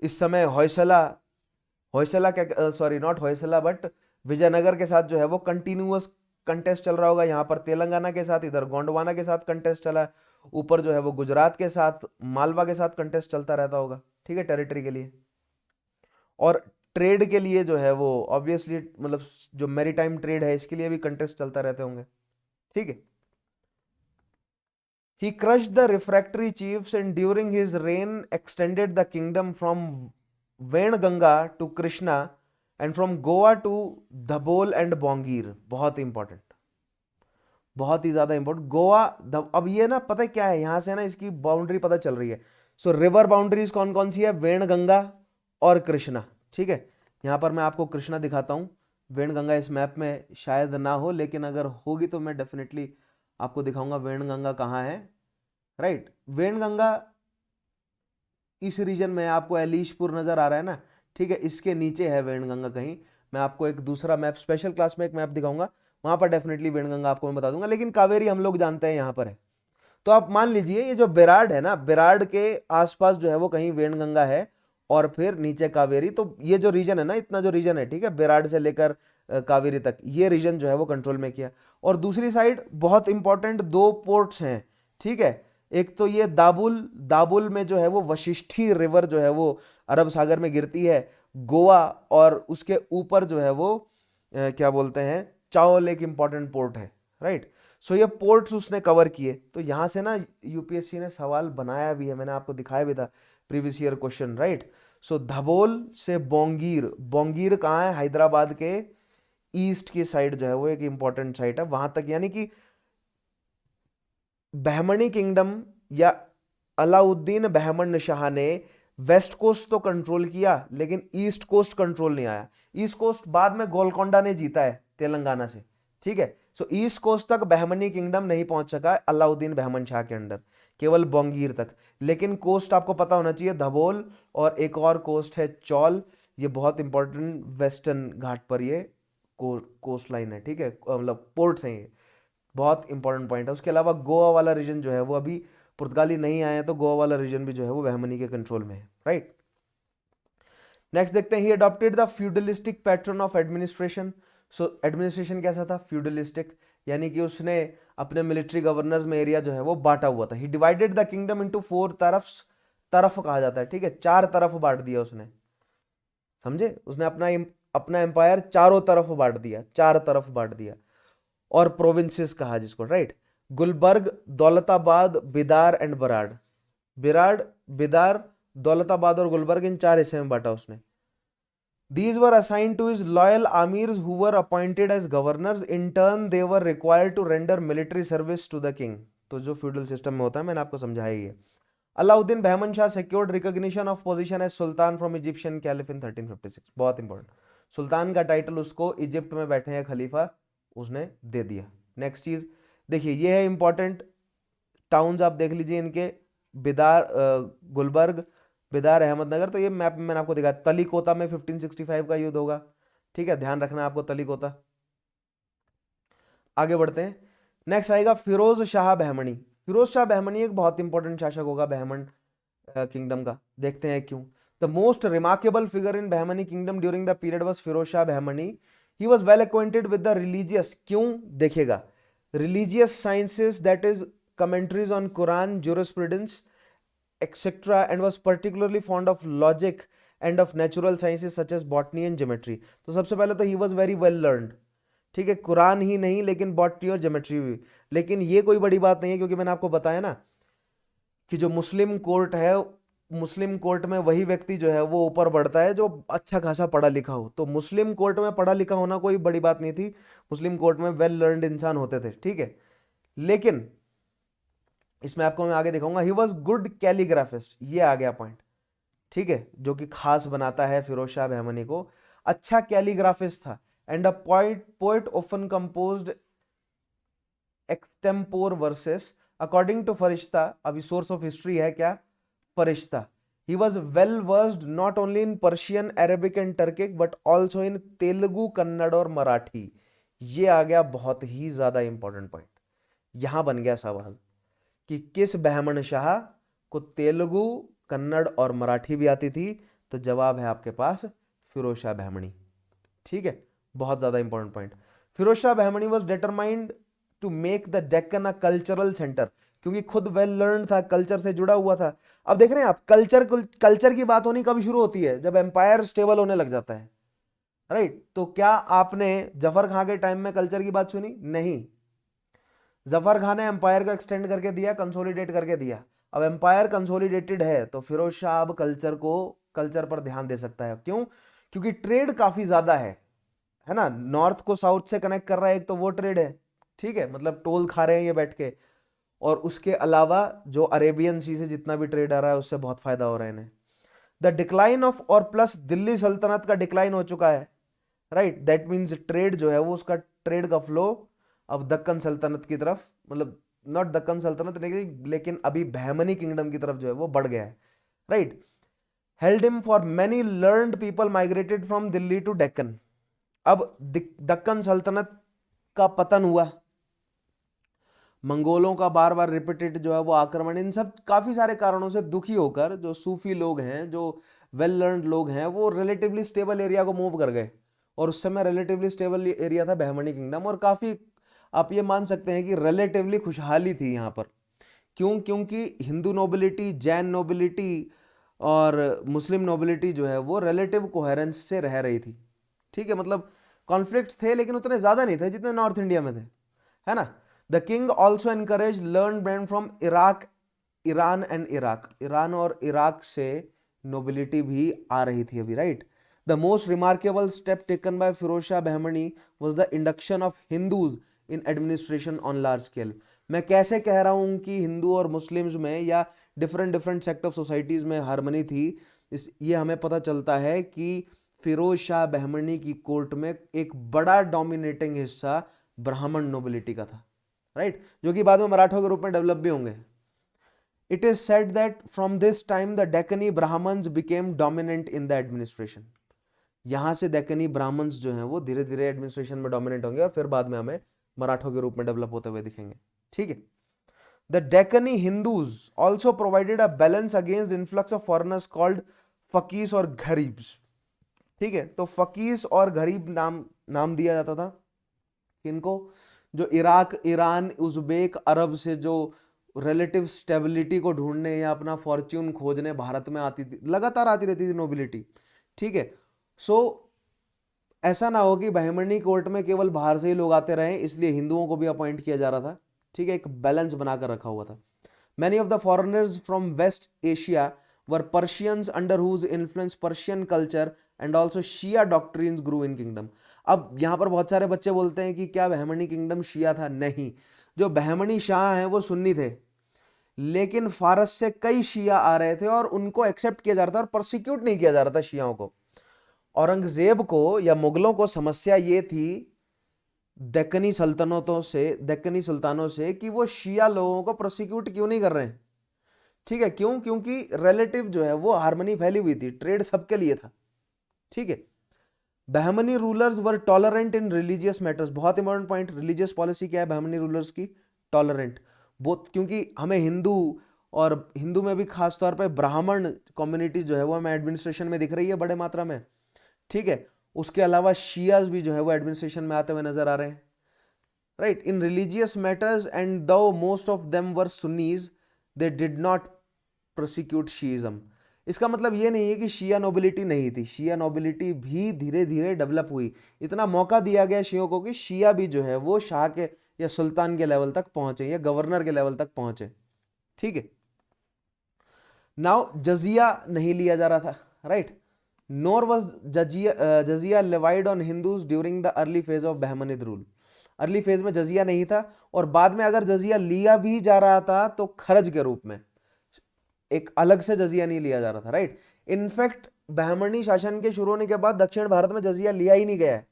इस समय होयसला, होयसला क्या, sorry not Hoysala but Vijayanagara के साथ जो है वो कंटिन्यूअस कंटेस्ट चल रहा होगा। यहाँ पर तेलंगाना के साथ, इधर गोंडवाना के साथ कंटेस्ट चला है, ऊपर जो है वो गुजरात के साथ, मालवा के साथ कंटेस्ट चलता रहता होगा, ठीक है, टेरिटरी के लिए। और ट्रेड के लिए जो है वो ऑब्वियसली मतलब जो मैरीटाइम ट्रेड है इसके लिए भी कंटेस्ट चलता रहते होंगे, ठीक है। He crushed the refractory chiefs and during his reign extended the kingdom from Vainganga to Krishna and from Goa to Dabhol and Bongir। बहुत इंपॉर्टेंट, बहुत ही ज्यादा इंपॉर्टेंट गोवा। अब ये ना पता है क्या है, यहां से ना इसकी बाउंड्री पता चल रही है। सो रिवर बाउंड्रीज कौन कौन सी है? वेणगंगा और कृष्णा, ठीक है। यहां पर मैं आपको कृष्णा दिखाता हूं, वेणगंगा इस मैप में शायद ना हो, लेकिन अगर होगी तो मैं डेफिनेटली आपको दिखाऊंगा वेणगंगा कहाँ है, राइट। वेणगंगा इस रीजन में, आपको एलीशपुर नजर आ रहा है ना, ठीक है, इसके नीचे है वेणगंगा कहीं। मैं आपको एक दूसरा मैप स्पेशल क्लास में एक मैप दिखाऊंगा, वहां पर डेफिनेटली वेणगंगा आपको मैं बता दूंगा, लेकिन कावेरी हम लोग जानते हैं यहाँ पर है। तो आप मान लीजिए ये जो बेराड है ना, बेराड के आसपास जो है वो कहीं वेणगंगा है और फिर नीचे कावेरी। तो ये जो रीजन है ना, इतना जो रीजन है, ठीक है, बेराड से लेकर कावेरी तक, ये रीजन जो है वो कंट्रोल में किया। और दूसरी साइड बहुत इंपॉर्टेंट दो पोर्ट्स हैं, ठीक है। एक तो ये दाबुल, दाबुल में जो है वो वशिष्ठी रिवर जो है वो अरब सागर में गिरती है, गोवा, और उसके ऊपर जो है वो क्या बोलते हैं, चावल एक इंपॉर्टेंट पोर्ट है, राइट। सो ये पोर्ट्स उसने कवर किए। तो यहां से ना यूपीएससी ने सवाल बनाया भी है, मैंने आपको दिखाया भी था प्रीवियस ईयर क्वेश्चन, राइट। सो धबोल से बोंगीर, बोंगीर कहाँ है? हैदराबाद के ईस्ट की साइड जो है वो एक इंपॉर्टेंट साइट है वहां तक। यानी कि बहमनी किंगडम या अलाउद्दीन बहमन शाह ने वेस्ट कोस्ट तो कंट्रोल किया, लेकिन ईस्ट कोस्ट कंट्रोल नहीं आया। ईस्ट कोस्ट बाद में गोलकोंडा ने जीता है तेलंगाना से, ठीक है। सो ईस्ट कोस्ट तक बहमनी किंगडम नहीं पहुंच सका अलाउद्दीन बहमन शाह के अंडर, केवल बोंगीर तक। लेकिन कोस्ट आपको पता होना चाहिए, धबोल और एक और कोस्ट है चौल, ये बहुत इंपॉर्टेंट वेस्टर्न घाट पर ये कोस्ट लाइन है, ठीक है, मतलब पोर्ट्स हैं ये, बहुत इंपॉर्टेंट पॉइंट है। उसके अलावा गोवा वाला रीजन जो है वो अभी पुर्तगाली नहीं आए हैं, तो गोवा वाला रीजन भी जो है वो बहमनी के कंट्रोल में है, राइट। नेक्स्ट देखते हैं, he adopted the feudalistic pattern of administration. So administration कैसा था? फ्यूडलिस्टिक, यानी कि उसने अपने मिलिट्री गवर्नर्स में एरिया जो है वो बांटा हुआ था। ही डिवाइडेड द किंगडम इनटू 4 तरफ्स, तरफ कहा जाता है, ठीक है, 4 तरफ बांट दिया उसने, समझे? उसने अपना एम्पायर चारों तरफ बांट दिया, 4 तरफ बांट दिया। और प्रोविंसेस कहा जिसको, राइट। गुलबर्ग, दौलताबाद, बिदार एंड बराड़, बिराड़, बिदार, दौलताबाद और गुलबर्ग, इन 4 हिस्से में बांटा उसने। These were assigned to his loyal amirs who were appointed as governors. In turn, they were required to render military service to the king। तो जो फ्यूडल सिस्टम में होता है, मैंने आपको समझाया ही है। Alauddin Bahman Shah secured recognition of position as sultan from Egyptian caliph in 1356। बहुत इंपॉर्टेंट, सुल्तान का टाइटल उसको इजिप्ट में बैठे हैं खलीफा उसने दे दिया। नेक्स्ट चीज देखिए, ये है इंपॉर्टेंट टाउन्स, आप देख लीजिए इनके, बिदार, गुलबर्ग, बिदार, अहमदनगर। तो ये मैप में मैंने आपको दिखाया। तलीकोता में 1565 का युद्ध होगा, ठीक है, ध्यान रखना आपको तलीकोता। आगे बढ़ते हैं, नेक्स्ट आएगा फिरोज शाह बहमनी। फिरोज शाह बहमनी एक बहुत इंपॉर्टेंट शासक होगा बहमन किंगडम का, देखते हैं क्यों। The most remarkable figure in Bahmani kingdom during the period was Firoz Shah Bahmani. He was well acquainted with the religious, क्यों? देखेगा, religious sciences, that is commentaries on Quran, jurisprudence, etc., and was particularly fond of logic and of natural sciences such as botany and geometry. तो सबसे पहले तो he was very well learned, ठीक है, कुरान ही नहीं लेकिन बॉटनी और ज्योमेट्री भी। लेकिन ये कोई बड़ी बात नहीं है, क्योंकि मैंने आपको बताया ना कि जो मुस्लिम कोर्ट है, मुस्लिम कोर्ट में वही व्यक्ति जो है वो ऊपर बढ़ता है जो अच्छा खासा पढ़ा लिखा हो। तो मुस्लिम कोर्ट में पढ़ा लिखा होना कोई बड़ी बात नहीं थी, मुस्लिम कोर्ट में वेल लर्नड इंसान होते थे, ठीक है। लेकिन इसमें आपको मैं आगे दिखाऊंगा, ही वॉज गुड कैलीग्राफिस्ट, ये आ गया पॉइंट, ठीक है, जो कि खास बनाता है फिरोज शाह बहमनी को। अच्छा कैलीग्राफिस्ट था। And a poet often composed extempore verses according to Farishta. अभी सोर्स ऑफ हिस्ट्री है क्या, Farishta. He was well versed not only in Persian, Arabic and Turkic but also in Telugu, Kannada और मराठी। ये आ गया बहुत ही ज्यादा इंपॉर्टेंट पॉइंट। यहां बन गया सवाल कि किस बहमन शाह को तेलुगु, कन्नड़ और मराठी भी आती थी। तो जवाब है आपके पास फिरोज शाह बहमनी, ठीक है, बहुत ज्यादा important point. Firoz Shah Bahmani was determined to make the Deccan a cultural centre, क्योंकि खुद वेल लर्न था, कल्चर से जुड़ा हुआ था। अब देख रहे हैं आप, कल्चर की बात होनी कब शुरू होती है, जब एम्पायर स्टेबल होने लग जाता है, राइट। तो क्या आपने जफर खां के टाइम में कल्चर की बात सुनी? नहीं। जफर खान ने एम्पायर को एक्सटेंड करके दिया, कंसोलिडेट करके दिया। अब एम्पायर कंसोलिडेटेड है तो फिरोज शाह अब कल्चर पर ध्यान दे सकता है। क्यों? क्योंकि ट्रेड काफी ज्यादा है ना, नॉर्थ को साउथ से कनेक्ट कर रहा है, एक तो वो ट्रेड है, ठीक है, मतलब टोल खा रहे हैं ये बैठ के, और उसके अलावा जो अरेबियन सी से जितना भी ट्रेड आ रहा है उससे बहुत फायदा हो रहा है इन्हें। द डिक्लाइन ऑफ, और प्लस दिल्ली सल्तनत का डिक्लाइन हो चुका है, राइट। दैट मीन्स ट्रेड जो है वो, उसका ट्रेड का फ्लो अब दक्कन सल्तनत की तरफ, मतलब नॉट दक्कन सल्तनत लेकिन अभी बहमनी किंगडम की तरफ जो है वो बढ़ गया है, right. Held him for many learned people migrated from Delhi to Deccan. अब दक्कन सल्तनत का पतन हुआ, मंगोलों का बार बार रिपीटेड जो है वो आक्रमण, इन सब काफी सारे कारणों से दुखी होकर जो सूफी लोग हैं, जो वेल लर्नड लोग हैं, वो रिलेटिवली स्टेबल एरिया को मूव कर गए। और उस समय रिलेटिवली स्टेबल एरिया था बहमनी किंगडम, और काफी आप ये मान सकते हैं कि रिलेटिवली खुशहाली थी यहाँ पर। क्यों? क्योंकि हिंदू नोबिलिटी, जैन नोबिलिटी और मुस्लिम नोबिलिटी जो है वो रिलेटिव कोहेरेंस से रह रही थी, ठीक है। मतलब कॉन्फ्लिक्ट्स थे लेकिन उतने ज्यादा नहीं थे जितने नॉर्थ इंडिया में थे, है ना। The king also encourage learn brand from Iraq, Iran and Iraq. Iran और इराक से नोबिलिटी भी आ रही थी अभी, right. The most remarkable step taken by Firoz Shah Bahmani was the induction of Hindus in administration on large scale. मैं कैसे कह रहा हूं कि हिंदू और मुस्लिम्स में या डिफरेंट सेक्ट ऑफ सोसाइटीज में हार्मनी थी, ये हमें पता चलता है कि फिरोज शाह बहमनी की कोर्ट में एक बड़ा डोमिनेटिंग हिस्सा ब्राह्मण नोबिलिटी का था, राइट, जो कि बाद में मराठों के रूप में डेवलप भी होंगे। It is said that from this time the Deccani Brahmins became dominant in the administration. यहां से डेक्कनी ब्राह्मण्स जो हैं वो धीरे धीरे एडमिनिस्ट्रेशन में डोमिनेंट होंगे और फिर बाद में हमें मराठों के रूप में डेवलप होते हुए दिखेंगे, ठीक है। The Deccani Hindus also provided a balance against influx of foreigners called Afaqis और गरीब्स, ठीक है। तो फकीस और गरीब नाम दिया जाता था किनको? जो इराक, ईरान, उज्बेक, अरब से जो रिलेटिव स्टेबिलिटी को ढूंढने या अपना फॉर्च्यून खोजने भारत में आती थी, लगातार आती रहती थी नोबिलिटी, ठीक है। सो ऐसा ना हो कि बहमनी कोर्ट में केवल बाहर से ही लोग आते रहे, इसलिए हिंदुओं को भी अपॉइंट किया जा रहा था, ठीक है, एक बैलेंस बनाकर रखा हुआ था। Many of the foreigners from West Asia were Persians under whose influence Persian culture and also Shia doctrines grew in kingdom. अब यहां पर बहुत सारे बच्चे बोलते हैं कि क्या बहमनी किंगडम शिया था? नहीं, जो बहमनी शाह हैं वो सुन्नी थे, लेकिन फारस से कई शिया आ रहे थे और उनको एक्सेप्ट किया जा रहा था और प्रोसिक्यूट नहीं किया जा रहा था शियाओं को। औरंगजेब को या मुगलों को समस्या ये थी दक्कनी सुल्तानों से कि वो शिया लोगों को प्रोसिक्यूट क्यों नहीं कर रहे हैं, ठीक है। क्यों? क्योंकि रिलेटिव जो है वो हार्मनी फैली हुई थी, ट्रेड सबके लिए था, ठीक है। Bahmani rulers were tolerant in religious matters. बहुत इंपॉर्टेंट पॉइंट, रिलीजियस पॉलिसी क्या है बहमनी रूलर्स की? टॉलरेंट। बोथ, क्योंकि हमें हिंदू और हिंदू में भी खास तौर पे ब्राह्मण कम्युनिटी जो है वो हमें एडमिनिस्ट्रेशन में दिख रही है बड़े मात्रा में, ठीक है। उसके अलावा शियाज भी जो है वो एडमिनिस्ट्रेशन में आते हुए नजर आ रहे हैं। right? In religious matters, and though most of them were Sunnis, they did not prosecute Shiism. इसका मतलब ये नहीं है कि शिया नोबिलिटी नहीं थी, शिया नोबिलिटी भी धीरे धीरे डेवलप हुई। इतना मौका दिया गया शियों को कि शिया भी जो है वो शाह के या सुल्तान के लेवल तक पहुंचे या गवर्नर के लेवल तक पहुंचे, ठीक है। नाउ जजिया नहीं लिया जा रहा था, right? Nor was jizya levied on Hindus during the early phase of Bahmanid rule. Early phase में जजिया नहीं था, और बाद में अगर जजिया लिया भी जा रहा था तो खर्च के रूप में, एक अलग से जजिया नहीं लिया जा रहा था, राइट? इनफैक्ट बहमनी शासन के शुरू होने के बाद दक्षिण भारत में जजिया लिया ही नहीं गया है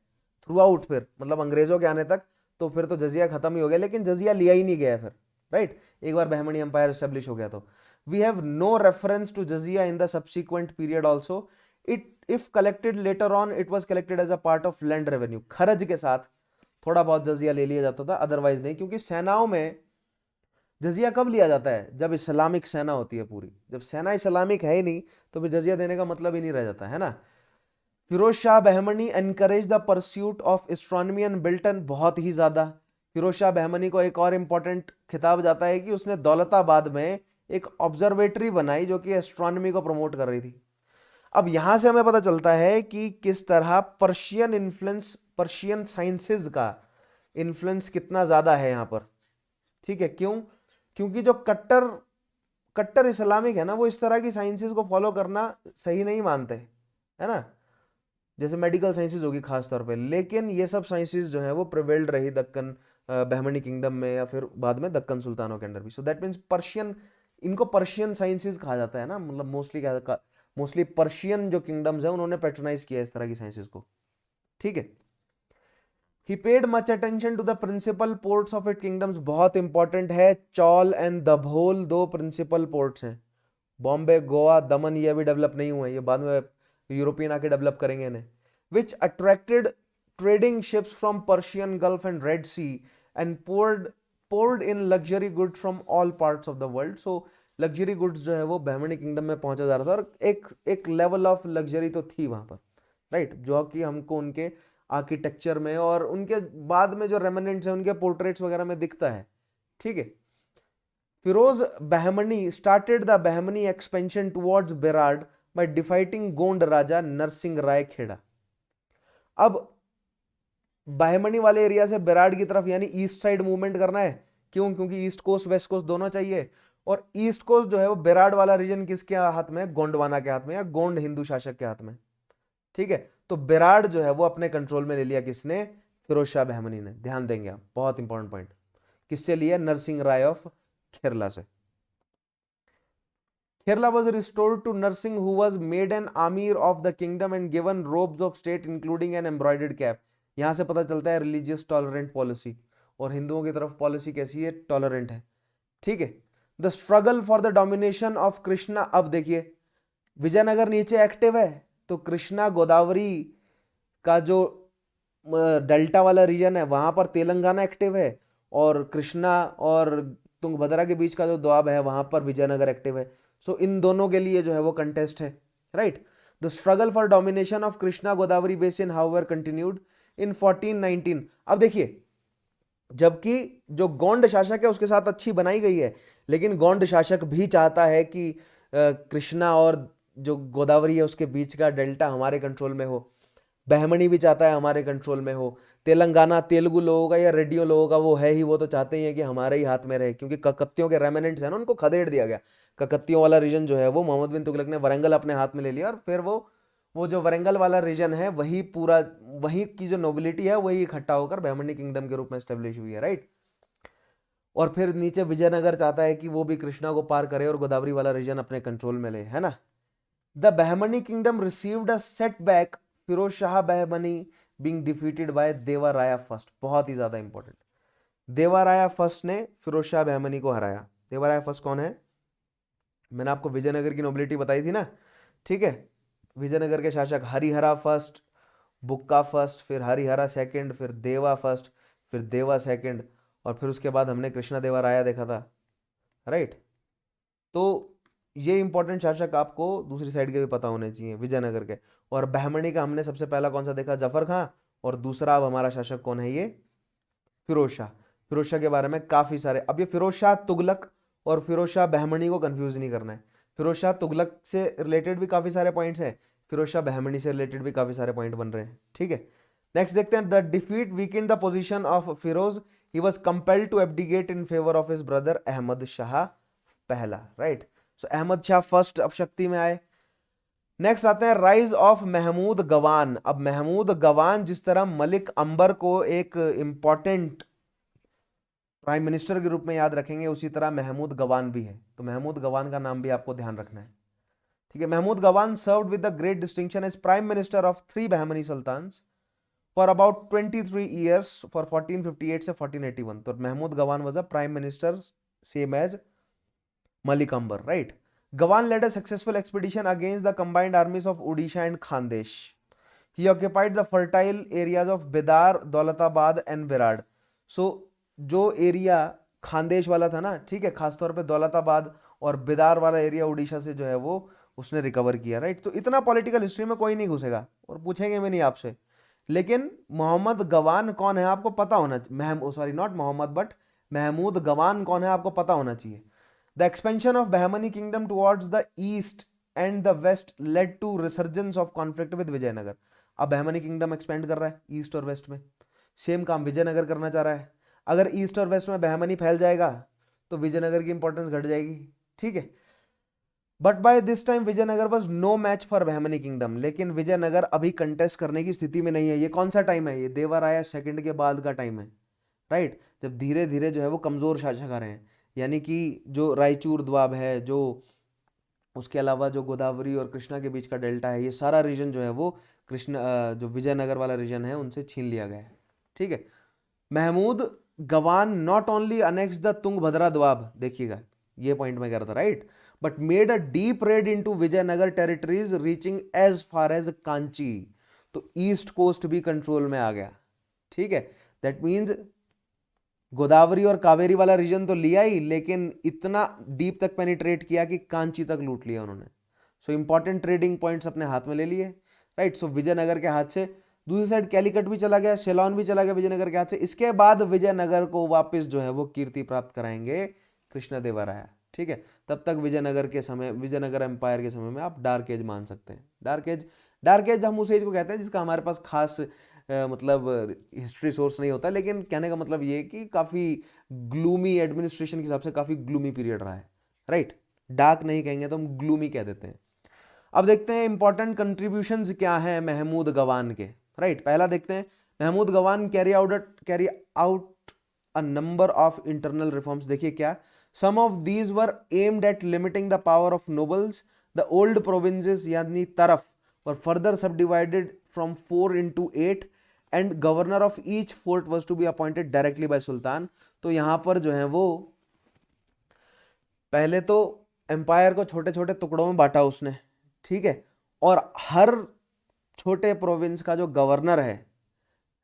थ्रू आउट, फिर मतलब अंग्रेजों के आने तक तो फिर तो जजिया खत्म ही हो गया, लेकिन जजिया लिया ही नहीं गया है फिर, राइट? एक बार बहमनी एम्पायर एस्टेब्लिश हो गया तो we have no reference to jizya in the subsequent period also. It if collected later on it was collected as a part of land revenue. खर्च के साथ थोड़ा बहुत जजिया ले लिया जाता था, अदरवाइज नहीं, क्योंकि सेनाओं में जजिया कब लिया जाता है? जब इस्लामिक सेना होती है पूरी। जब सेना इस्लामिक है ही नहीं तो फिर जजिया देने का मतलब ही नहीं रह जाता है ना। Firoz Shah Bahmani encourage the pursuit of astronomy and built an, बहुत ही ज्यादा। फिरोज शाह बहमनी को एक और इंपॉर्टेंट खिताब जाता है कि उसने दौलताबाद में एक ऑब्जर्वेटरी बनाई जो कि एस्ट्रोनॉमी को प्रमोट कर रही थी। अब यहां से हमें पता चलता है कि किस तरह पर्शियन इन्फ्लुएंस, पर्शियन साइंसेज का इन्फ्लुएंस कितना ज्यादा है यहां पर, ठीक है। क्यों? क्योंकि जो कट्टर कट्टर इस्लामिक है ना, वो इस तरह की साइंसेज को फॉलो करना सही नहीं मानते, है ना। जैसे मेडिकल साइंसेज होगी खास तौर पे, लेकिन ये सब साइंसेज जो है वो प्रिवेल्ड रही दक्कन बहमनी किंगडम में या फिर बाद में दक्कन सुल्तानों के अंदर भी। सो दैट मीन्स पर्शियन, इनको पर्शियन साइंसेज कहा जाता है ना, मतलब मोस्टली पर्शियन जो किंगडम्स है उन्होंने पैट्रनाइज किया इस तरह की साइंसेज को, ठीक है। He paid much attention to the principal ports of its kingdoms, बहुत इंपॉर्टेंट है। चौल एंड दभोल दो प्रिंसिपल पोर्ट्स हैं। बॉम्बे, गोवा, दमन ये अभी डेवलप नहीं हुए, ये बाद में यूरोपियन आके डेवलप करेंगे इन्हें। Which attracted trading ships from Persian Gulf and Red Sea and poured in luxury goods from all parts of the world। so luxury goods जो है वो बहमनी किंगडम में पहुंचा जा रहा था, और एक लेवल ऑफ लग्जरी तो थी वहां पर, राइट? जो कि हमको उनके आर्किटेक्चर में और उनके बाद में जो रेमिनेंट्स हैं उनके पोर्ट्रेट्स वगैरह में दिखता है, ठीक है। Firoz Bahmani started the Bahmani expansion towards Berar by defeating Gond Raja Narsingh Rai Kherla. अब बहमनी वाले एरिया से बेराड की तरफ यानी ईस्ट साइड मूवमेंट करना है। क्यों? क्योंकि ईस्ट कोस्ट वेस्ट कोस्ट दोनों चाहिए, और ईस्ट कोस्ट जो है वो बेराड वाला रीजन किसके हाथ में? गोंडवाना के हाथ में, या गोंड हिंदू शासक के हाथ में, ठीक है। तो बेराड जो है वो अपने कंट्रोल में ले लिया किसने? फिरोज शाह बहमनी ने। ध्यान देंगे आप, बहुत इंपॉर्टेंट पॉइंट। किससे लिया? नरसिंह राय ऑफ खेरला से। Kerala was restored to Narsingh, who was made an Amir of the kingdom and given robes of state including an embroidered cap। यहां से पता चलता है रिलीजियस टॉलरेंट पॉलिसी, और हिंदुओं की तरफ पॉलिसी कैसी है? टॉलरेंट है, ठीक है। The struggle for the domination of Krishna. अब देखिए विजयनगर नीचे एक्टिव है, तो कृष्णा गोदावरी का जो डेल्टा वाला रीजन है वहां पर तेलंगाना एक्टिव है, और कृष्णा और तुंगभद्रा के बीच का जो दोआब है वहां पर विजयनगर एक्टिव है। सो इन दोनों के लिए जो है वो कंटेस्ट है, right? The struggle for domination of Krishna Godavari basin however continued in 1419। अब देखिए, जबकि जो गोंड शासक है उसके साथ अच्छी बनाई गई है, लेकिन गोंड शासक भी चाहता है कि कृष्णा और जो गोदावरी है उसके बीच का डेल्टा हमारे कंट्रोल में हो। बहमनी भी चाहता है हमारे कंट्रोल में हो। तेलंगाना तेलुगु लोगों का या रेडियो लोगों का वो है ही, वो तो चाहते ही हैं कि हमारे ही हाथ में रहे, क्योंकि ककत्तियों के रेमिनेंट्स हैं ना, उनको खदेड़ दिया गया। ककत्तियों वाला रीजन जो है वो मोहम्मद बिन तुगलक ने वरंगल अपने हाथ में ले लिया, और फिर वो जो वरंगल वाला रीजन है वही पूरा, वही की जो नोबिलिटी है वही इकट्ठा होकर बहमनी किंगडम के रूप में स्टेब्लिश हुई है, राइट? और फिर नीचे विजयनगर चाहता है कि वो भी कृष्णा को पार करे और गोदावरी वाला रीजन अपने कंट्रोल में ले, है ना। The Bahmani kingdom received a setback, Firoz Shah Bahmani being defeated by Deva Raya first. बहुत ही ज्यादा इंपॉर्टेंट, देवा राया फर्स्ट ने फिरोज शाह बहमनी को हराया। देवा राया फर्स्ट कौन है? मैंने आपको विजयनगर की नोबिलिटी बताई थी ना, ठीक है। विजयनगर के शासक हरिहरा फर्स्ट, बुक्का फर्स्ट, फिर हरिहरा सेकंड, फिर देवा फर्स्ट, फिर देवा सेकंड, और फिर उसके बाद हमने कृष्णा देवा राया देखा था, राइट? तो ये इंपॉर्टेंट शासक आपको दूसरी साइड के भी पता होने चाहिए, विजयनगर के। और बहमनी का हमने सबसे पहला कौन सा देखा? जफर खां, और दूसरा अब हमारा शासक कौन है? ये फिरोज शाह। फिरोज शाह के बारे में काफी सारे। अब ये फिरोज शाह तुगलक और फिरोज शाह बहमनी को कंफ्यूज नहीं करना है। फिरोज शाह तुगलक से रिलेटेड भी काफी सारे पॉइंट्स हैं, फिरोज शाह बहमनी से रिलेटेड भी काफी सारे पॉइंट बन रहे हैं, ठीक है। नेक्स्ट देखते हैं, the defeat weakened the position of Firoz, he was compelled to abdicate in favour of his brother Ahmad Shah पहला, right. So Ahmad Shah first अब शक्ति में आए। नेक्स्ट आते हैं राइज ऑफ महमूद गवान। अब महमूद गवान जिस तरह मलिक अंबर को एक इंपॉर्टेंट प्राइम मिनिस्टर के रूप में याद रखेंगे, उसी तरह महमूद गवान भी है, तो महमूद गवान का नाम भी आपको ध्यान रखना है, ठीक है। Mahmud Gawan served with the great distinction as prime minister of 3 Bahmani sultans for about 23 years for 1458 से 1481। तो Mahmud Gawan was a prime minister same as Malik Ambar, right. Gawan led a successful expedition against the combined armies of Odisha and Khandesh. He occupied the fertile areas of Bidar, Daulatabad and Virar. So जो area Khandesh वाला था ना, ठीक है, खासतौर पे दौलताबाद और बिदार वाला एरिया उड़ीसा से जो है वो उसने रिकवर किया, राइट। तो इतना पॉलिटिकल हिस्ट्री में कोई नहीं घुसेगा और पूछेंगे भी नहीं आपसे, लेकिन मोहम्मद गवान कौन है आपको पता होना चाहिए। Sorry not Mohammad but Mahmud Gawan कौन है आपको पता होना चाहिए। The expansion of Bahmani kingdom towards the east and the west led to resurgence of conflict with Vijayanagar. अब बहमनी किंगडम एक्सपेंड कर रहा है ईस्ट और वेस्ट में, सेम काम विजयनगर करना चाह रहा है। अगर ईस्ट और वेस्ट में बहमनी फैल जाएगा तो विजयनगर की इंपॉर्टेंस घट जाएगी, ठीक है। But by this time Vijayanagara was no match for Bahmani kingdom. लेकिन विजयनगर अभी कंटेस्ट करने की स्थिति में नहीं है। ये कौन सा टाइम है? ये देवराया सेकंड के बाद का टाइम है, राइट, जब धीरे धीरे जो है वो कमजोर शासक आ रहे हैं। यानी कि जो रायचूर द्वाब है, जो उसके अलावा जो गोदावरी और कृष्णा के बीच का डेल्टा है, ये सारा रीजन जो है वो जो विजयनगर वाला रीजन है उनसे छीन लिया गया है, ठीक है। Mahmud Gawan not only annex the Tungabhadra doab, देखिएगा ये पॉइंट मैं कह रहा था, right, but made a deep raid into Vijayanagar territories reaching as far as Kanchi. तो ईस्ट कोस्ट भी कंट्रोल में आ गया, ठीक है। दैट मीन्स गोदावरी और कावेरी वाला रीजन तो लिया ही, लेकिन इतना डीप तक पेनिट्रेट किया कि कांची तक लूट लिया उन्होंने। सो इंपॉर्टेंट ट्रेडिंग पॉइंट्स अपने हाथ में ले लिए, राइट। सो विजयनगर के हाथ से दूसरी साइड कैलीकट भी चला गया, सेलोन भी चला गया विजयनगर के हाथ से। इसके बाद विजयनगर को वापस जो है वो कीर्ति प्राप्त कराएंगे कृष्णदेवराया, ठीक है। तब तक विजयनगर के समय, विजयनगर एम्पायर के समय में आप डार्क एज मान सकते हैं। डार्क एज हम उस एज को कहते हैं जिसका हमारे पास खास मतलब हिस्ट्री सोर्स नहीं होता, लेकिन कहने का मतलब ये कि काफ़ी ग्लूमी, एडमिनिस्ट्रेशन के हिसाब से काफ़ी ग्लूमी पीरियड रहा है, राइट। डार्क नहीं कहेंगे तो हम ग्लूमी कह देते हैं। अब देखते हैं इंपॉर्टेंट कंट्रीब्यूशंस क्या हैं महमूद गवान के, राइट। पहला देखते हैं, Mahmud Gawan carry out a number of internal reforms. देखिए क्या, some of these were aimed at limiting the power of nobles. The old provinces यानी तरफ were further subdivided from 4 into 8 and governor of each fort was to be appointed directly by sultan. तो यहां पर जो है वो पहले तो एम्पायर को छोटे छोटे टुकड़ों में बांटा उसने, ठीक है, और हर छोटे प्रोविंस का जो गवर्नर है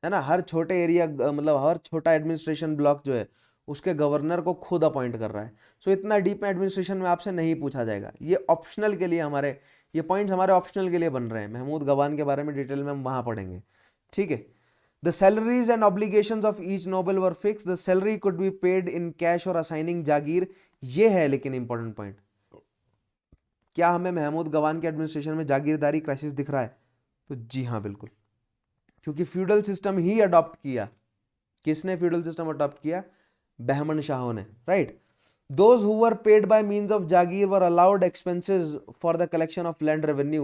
ना, हर छोटे एरिया मतलब हर छोटा एडमिनिस्ट्रेशन ब्लॉक जो है उसके गवर्नर को खुद अपॉइंट कर रहा है। सो इतना डीप में एडमिनिस्ट्रेशन में आपसे नहीं पूछा जाएगा, ये ऑप्शनल के लिए हमारे, ये पॉइंट्स हमारे ऑप्शनल के लिए बन रहे हैं। महमूद गवान के बारे में डिटेल में हम वहां पढ़ेंगे, ठीक है। The salaries and obligations of each noble were fix. The salary could be paid in cash और असाइनिंग जागीर। ये है लेकिन इंपॉर्टेंट पॉइंट, क्या हमें महमूद गवान के एडमिनिस्ट्रेशन में जागीरदारी क्राइसिस दिख रहा है? तो जी हाँ बिल्कुल, क्योंकि फ्यूडल सिस्टम ही अडॉप्ट किया। किसने फ्यूडल सिस्टम अडॉप्ट किया? बहमन शाहों ने, right. Those who were paid by means of Jagir were allowed expenses for the collection of land revenue.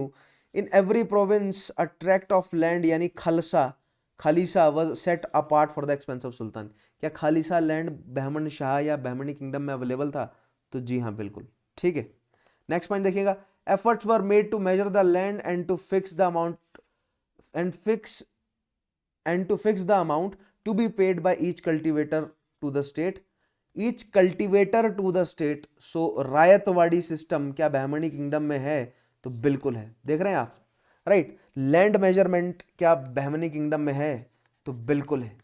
In every province, a tract of land यानी खालिसा was set apart for the expense of Sultan. क्या खालिसा land Bahman Shah या Bahmani kingdom में available था? तो जी हाँ बिल्कुल, ठीक है। नेक्स्ट पॉइंट देखिएगा, efforts were made to measure the land and to fix the amount to be paid by each cultivator to the state. Each cultivator to the state. So ryotwari system क्या Bahmani kingdom में है? तो बिल्कुल है, देख रहे हैं आप, राइट। लैंड मेजरमेंट क्या बहमनी किंगडम में है? तो बिल्कुल है।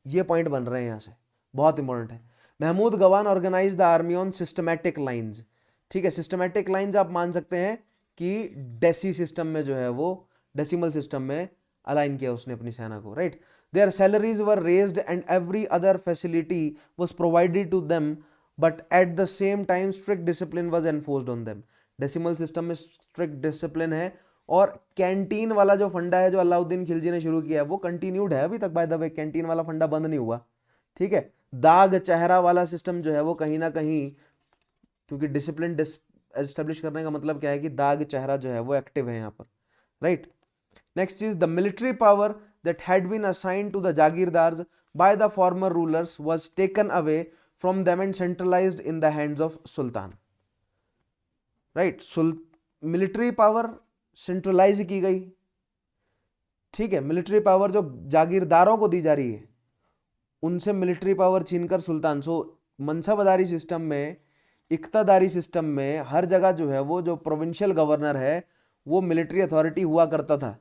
ये पॉइंट बन रहे हैं यहां से, बहुत इंपॉर्टेंट है। Mahmud Gawan organise the army on systematic lines, ठीक है। सिस्टमैटिक लाइंस आप मान सकते हैं कि डेसी सिस्टम में जो है वो, डेसिमल सिस्टम में अलाइन किया उसने अपनी सेना को, right. Their salaries were raised and every other facility was provided to them, but at the same time strict discipline was enforced on them. Decimal system में स्ट्रिक्ट डिसिप्लिन है, और canteen वाला जो फंडा है जो अलाउद्दीन खिलजी ने शुरू किया है वो कंटिन्यूड है अभी तक, बाय द वे कैंटीन वाला फंडा बंद नहीं हुआ, ठीक है। दाग चेहरा वाला सिस्टम जो है वो कहीं ना कहीं, क्योंकि डिसिप्लिन एस्टेब्लिश करने का मतलब क्या है कि दाग चेहरा जो है वो एक्टिव है यहाँ पर, right. Next is the military power that had been assigned to the jagirdars by the former rulers was taken away from them and centralised in the hands of sultan, right. Military power centralise की गई, ठीक है। Military power जो जागीरदारों को दी जा रही है उनसे मिलिट्री पावर छीनकर सुल्तान। सो मनसबदारी सिस्टम में, इक्तादारी सिस्टम में हर जगह जो है वो जो प्रोविंशियल गवर्नर है वो मिलिट्री अथॉरिटी हुआ करता था,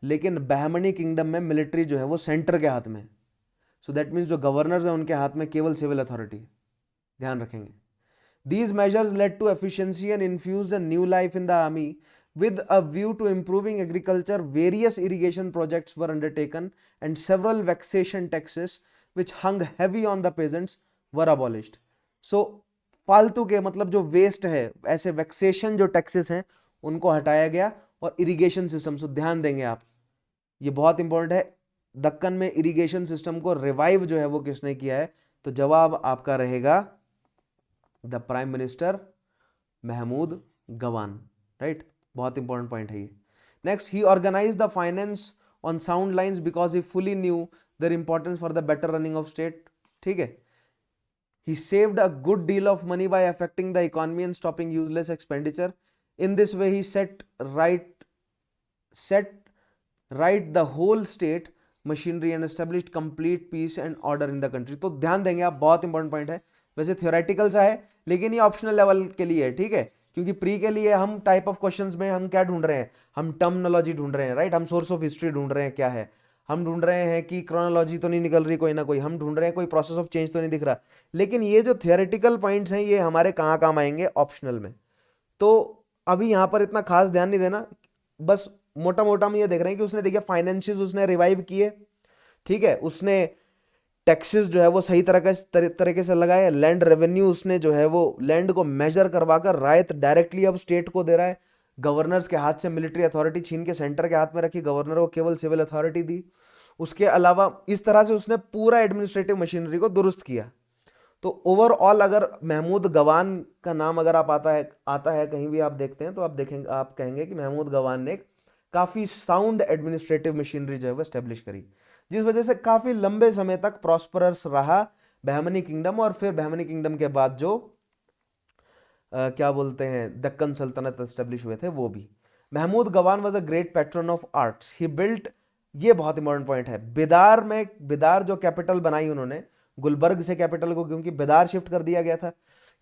लेकिन बहमनी किंगडम में मिलिट्री जो है वो सेंटर के हाथ में। सो दैट मीन्स जो गवर्नर्स हैं उनके हाथ में केवल सिविल अथॉरिटी, ध्यान रखेंगे। These measures led to efficiency and infused a new life in the army. With a view to improving agriculture, various irrigation projects were undertaken and several vexation taxes which hung heavy on the peasants were abolished. So फालतू के मतलब जो waste है, ऐसे vexation जो taxes हैं उनको हटाया गया, और इरिगेशन सिस्टम, सो ध्यान देंगे आप, ये बहुत इंपॉर्टेंट है। दक्कन में इरिगेशन सिस्टम को रिवाइव जो है वो किसने किया है, तो जवाब आपका रहेगा the prime minister Mahmud Gawan, right. बहुत इंपॉर्टेंट पॉइंट है ये। Next, he organise the finance on sound lines because he fully knew their importance for the better running of state, ठीक है। He saved a good deal of money by affecting the economy and stopping useless expenditure. In this way, he set right the whole state machinery and established complete peace and order in the country. तो ध्यान देंगे आप, बहुत important point है। वैसे theoretical सा है लेकिन ये ऑप्शनल लेवल के लिए है, ठीक है। क्योंकि प्री के लिए हम टाइप ऑफ क्वेश्चंस में हम क्या ढूंढ रहे हैं, हम टर्मिनोलॉजी ढूंढ रहे हैं, राइट। हम सोर्स ऑफ हिस्ट्री ढूंढ रहे हैं, क्या है, हम ढूंढ रहे हैं कि क्रोनोलॉजी तो नहीं निकल रही कोई ना कोई, हम ढूंढ रहे हैं कोई प्रोसेस ऑफ चेंज तो नहीं दिख रहा। लेकिन ये जो थियोरेटिकल पॉइंट्स हैं ये हमारे कहाँ काम आएंगे, ऑप्शनल में। तो अभी यहाँ पर इतना खास ध्यान नहीं देना, बस मोटा मोटा हम ये देख रहे हैं कि उसने देखिए फाइनेंशियस उसने रिवाइव किए, ठीक है। उसने टैक्सेस जो है वो सही तरीके से लगाए। लैंड रेवेन्यू उसने जो है वो लैंड को मेजर करवाकर रायत डायरेक्टली अब स्टेट को दे रहा है। गवर्नर्स के हाथ से मिलिट्री अथॉरिटी छीन के सेंटर के हाथ में रखी, गवर्नर को केवल सिविल अथॉरिटी दी। उसके अलावा इस तरह से उसने पूरा एडमिनिस्ट्रेटिव मशीनरी को दुरुस्त किया। तो ओवरऑल अगर महमूद गवान का नाम अगर आप आता है कहीं भी आप देखते हैं तो आप देखेंगे, आप कहेंगे कि महमूद गवान ने काफी साउंड एडमिनिस्ट्रेटिव मशीनरी जो है वो एस्टेब्लिश करी, जिस वजह से काफी लंबे समय तक प्रॉस्परस रहा बहमनी किंगडम। और फिर बहमनी किंगडम के बाद जो क्या बोलते हैं दक्कन सल्तनत एस्टेब्लिश हुए थे वो भी। Mahmud Gawan was a great patron of arts. He built, ये बहुत इंपॉर्टेंट पॉइंट है, बिदार में, बिदार जो कैपिटल बनाई उन्होंने गुलबर्ग से कैपिटल को, क्योंकि बिदार शिफ्ट कर दिया गया था।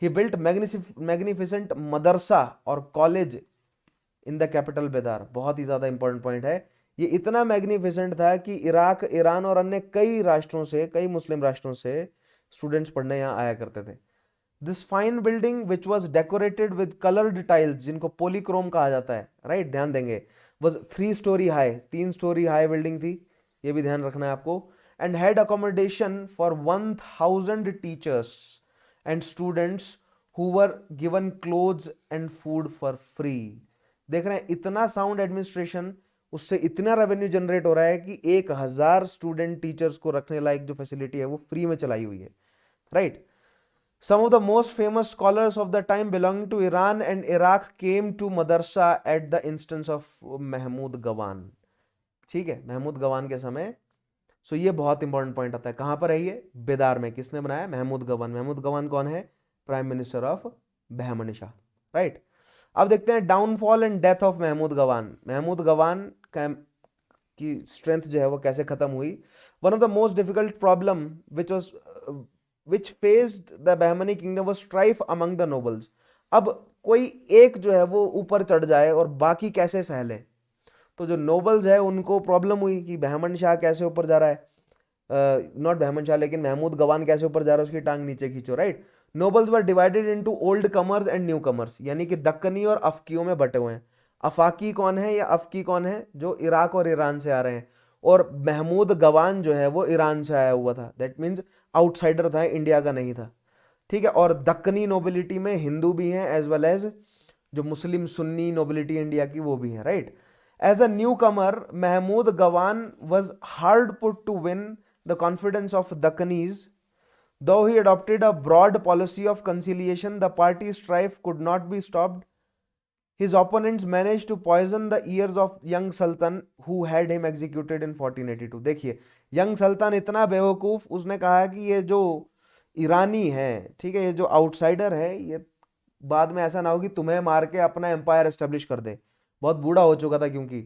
ही बिल्ट मैग्निफिसेंट मदरसा और college in the capital Bidar, बहुत ही ज्यादा इंपॉर्टेंट पॉइंट है। ये इतना मैग्निफिसेंट था कि इराक, ईरान और अन्य कई राष्ट्रों से, कई मुस्लिम राष्ट्रों से स्टूडेंट्स पढ़ने यहाँ आया करते थे। This fine building which was decorated with coloured tiles, जिनको पोलीक्रोम कहा जाता है, राइट, ध्यान देंगे, was 3 story high, 3 story high building थी, ये भी ध्यान रखना है आपको। And had accommodation for 1000 teachers and students who were given clothes and food for free. देख रहे हैं इतना साउंड एडमिनिस्ट्रेशन, उससे इतना रेवेन्यू जनरेट हो रहा है कि 1000 स्टूडेंट टीचर्स को रखने लायक जो फैसिलिटी है वो फ्री में चलाई हुई है, right. Some of the most famous scholars of the time belonging to Iran and Iraq came to Madarsa at the instance of Mahmud Gawan, ठीक है, महमूद गवान के समय। सो ये बहुत इंपॉर्टेंट पॉइंट आता है, कहां पर है ये, बेदार में। किसने बनाया, महमूद गवान। महमूद गवान कौन है, prime minister of Bahmani Shah, right. अब देखते हैं downfall and death of Mahmud Gawan. Mahmud Gawan की स्ट्रेंथ जो है वो कैसे खत्म हुई। One of the most difficult problem which faced the Bahmani kingdom was strife among the nobles. अब कोई एक जो है वो ऊपर चढ़ जाए और बाकी कैसे सहले, तो जो नोबल्स है उनको प्रॉब्लम हुई कि बहमन शाह कैसे ऊपर जा रहा है, नॉट बहमन शाह लेकिन महमूद गवान कैसे ऊपर जा रहा है, उसकी टांग नीचे खींचो, right. Nobles were divided into old commerce and new commerce, यानी कि दक्कनी और अफकियों में बटे हुए हैं। अफाकी कौन है या अफकी कौन है? जो इराक और ईरान से आ रहे हैं। और महमूद गवान जो है वो ईरान से आया हुआ था, दैट मीन्स आउटसाइडर था, इंडिया का नहीं था। ठीक है। और दक्कनी नोबिलिटी में हिंदू भी हैं एज वेल एज जो मुस्लिम सुन्नी नोबिलिटी इंडिया की वो भी है, right. As a newcomer Mahmud Gawan was hard put to win the confidence of Deccanis. Though he adopted a broad policy of conciliation, the party strife could not be stopped. His opponents managed to poison the ears of young Sultan, who had him executed in 1482. देखिए, young सल्तान इतना बेवकूफ, उसने कहा कि ये जो ईरानी है, ठीक है, ये जो आउटसाइडर है, ये बाद में ऐसा ना हो कि तुम्हें मार के अपना एम्पायर एस्टेब्लिश कर दे। बहुत बूढ़ा हो चुका था क्योंकि,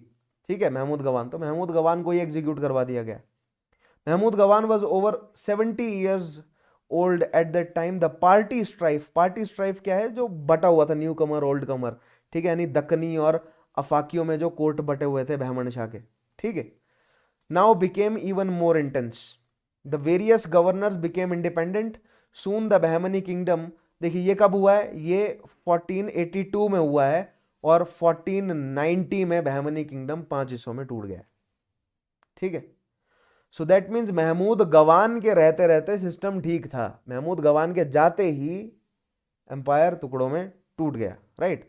ठीक है, महमूद गवान। तो महमूद गवान को ही एग्जीक्यूट करवा दिया गया। Mahmud Gawan was over 70 years old at that time. The party strife, party strife क्या है? जो बटा हुआ था, न्यू कमर ओल्ड कमर, ठीक है, यानी दक्कनी और अफाकियों में जो कोर्ट बटे हुए थे बहमन शाह के, ठीक है, now became even more intense. The various governors became independent. Soon the Bahmani kingdom, देखिए ये कब हुआ है? ये 1482 में हुआ है और 1490 में बहमनी किंगडम 5 हिस्सों में टूट गया, ठीक है। सो दैट मीन्स महमूद गवान के रहते रहते सिस्टम ठीक था, महमूद गवान के जाते ही एम्पायर टुकड़ों में टूट गया, right.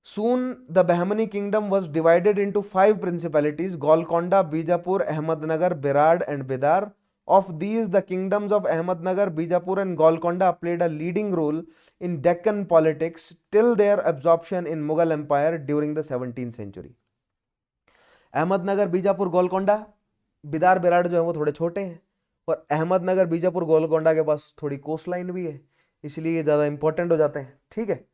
Soon the Bahmani kingdom was divided into 5 principalities: Golconda, Bijapur, Ahmednagar, Berar and Bidar. Of these, the kingdoms of Ahmednagar, Bijapur and Golconda played a leading role in Deccan politics till their absorption in Mughal Empire during the 17th century. Ahmednagar, Bijapur, Golconda, Bidar, Berar जो है वो थोड़े छोटे हैं, और अहमदनगर, बीजापुर, गोलकोंडा के पास थोड़ी coast line भी है, इसलिए ये ज़्यादा इंपॉर्टेंट हो जाते हैं, ठीक है।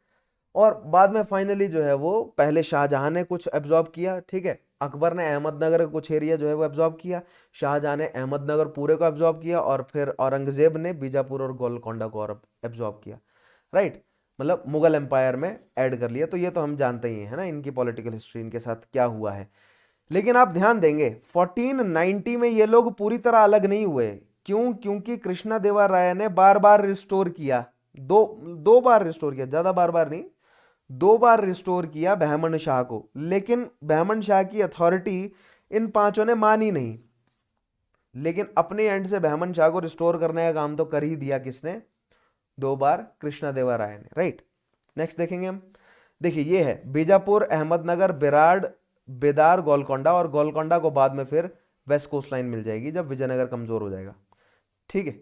और बाद में फाइनली जो है वो पहले शाहजहां ने कुछ एब्जॉर्ब किया, ठीक है, अकबर ने अहमदनगर का कुछ एरिया जो है वो एब्जॉर्ब किया, शाहजहां ने अहमदनगर पूरे को एब्जॉर्ब किया, और फिर औरंगजेब ने बीजापुर और गोलकोंडा को और एब्जॉर्ब किया, राइट, मतलब मुगल एम्पायर में ऐड कर लिया। तो ये तो हम जानते ही हैं, है ना, इनकी पॉलिटिकल हिस्ट्री, इनके साथ क्या हुआ है। लेकिन आप ध्यान देंगे 1490 में ये लोग पूरी तरह अलग नहीं हुए। क्यों? क्योंकि कृष्णा देवा राय ने बार बार रिस्टोर किया, दो बार रिस्टोर किया, ज्यादा बार बार नहीं, 2 बार रिस्टोर किया बहमन शाह को। लेकिन बहमन शाह की अथॉरिटी इन 5 ने मानी नहीं, लेकिन अपने एंड से बहमन शाह को रिस्टोर करने का काम तो कर ही दिया किसने? 2 बार कृष्णा देवा राय ने, राइट। नेक्स्ट देखेंगे हम, देखिए ये है बीजापुर, अहमदनगर, बेराड़, बेदार, गोलकोंडा, और गोलकोंडा को बाद में फिर वेस्ट कोस्ट लाइन मिल जाएगी जब विजयनगर कमजोर हो जाएगा, ठीक है।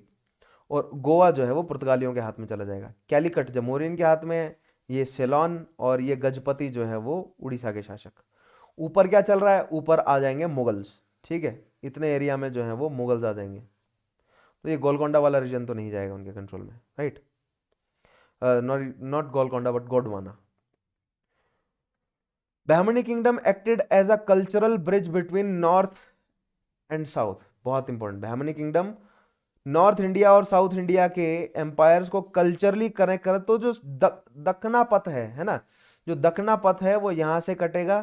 और गोवा जो है वो पुर्तगालियों के हाथ में चला जाएगा, कैलिकट जमोरियन के हाथ में है, ये सेलोन और ये गजपति जो है वो उड़ीसा के शासक। ऊपर क्या चल रहा है? ऊपर आ जाएंगे मुगल्स, ठीक है, इतने एरिया में जो है वो मुगल्स आ जाएंगे। तो ये गोलकोंडा वाला रीजन तो नहीं जाएगा उनके कंट्रोल में, right, not Golconda but Gondwana. Bahmani kingdom acted as a cultural bridge between north and south, बहुत important. Bahmani kingdom north India और साउथ इंडिया के एम्पायर्स को कल्चरली कनेक्ट कर, तो जो दक्षिणा पथ है ना, जो दक्षिणा पथ है वो यहां से कटेगा,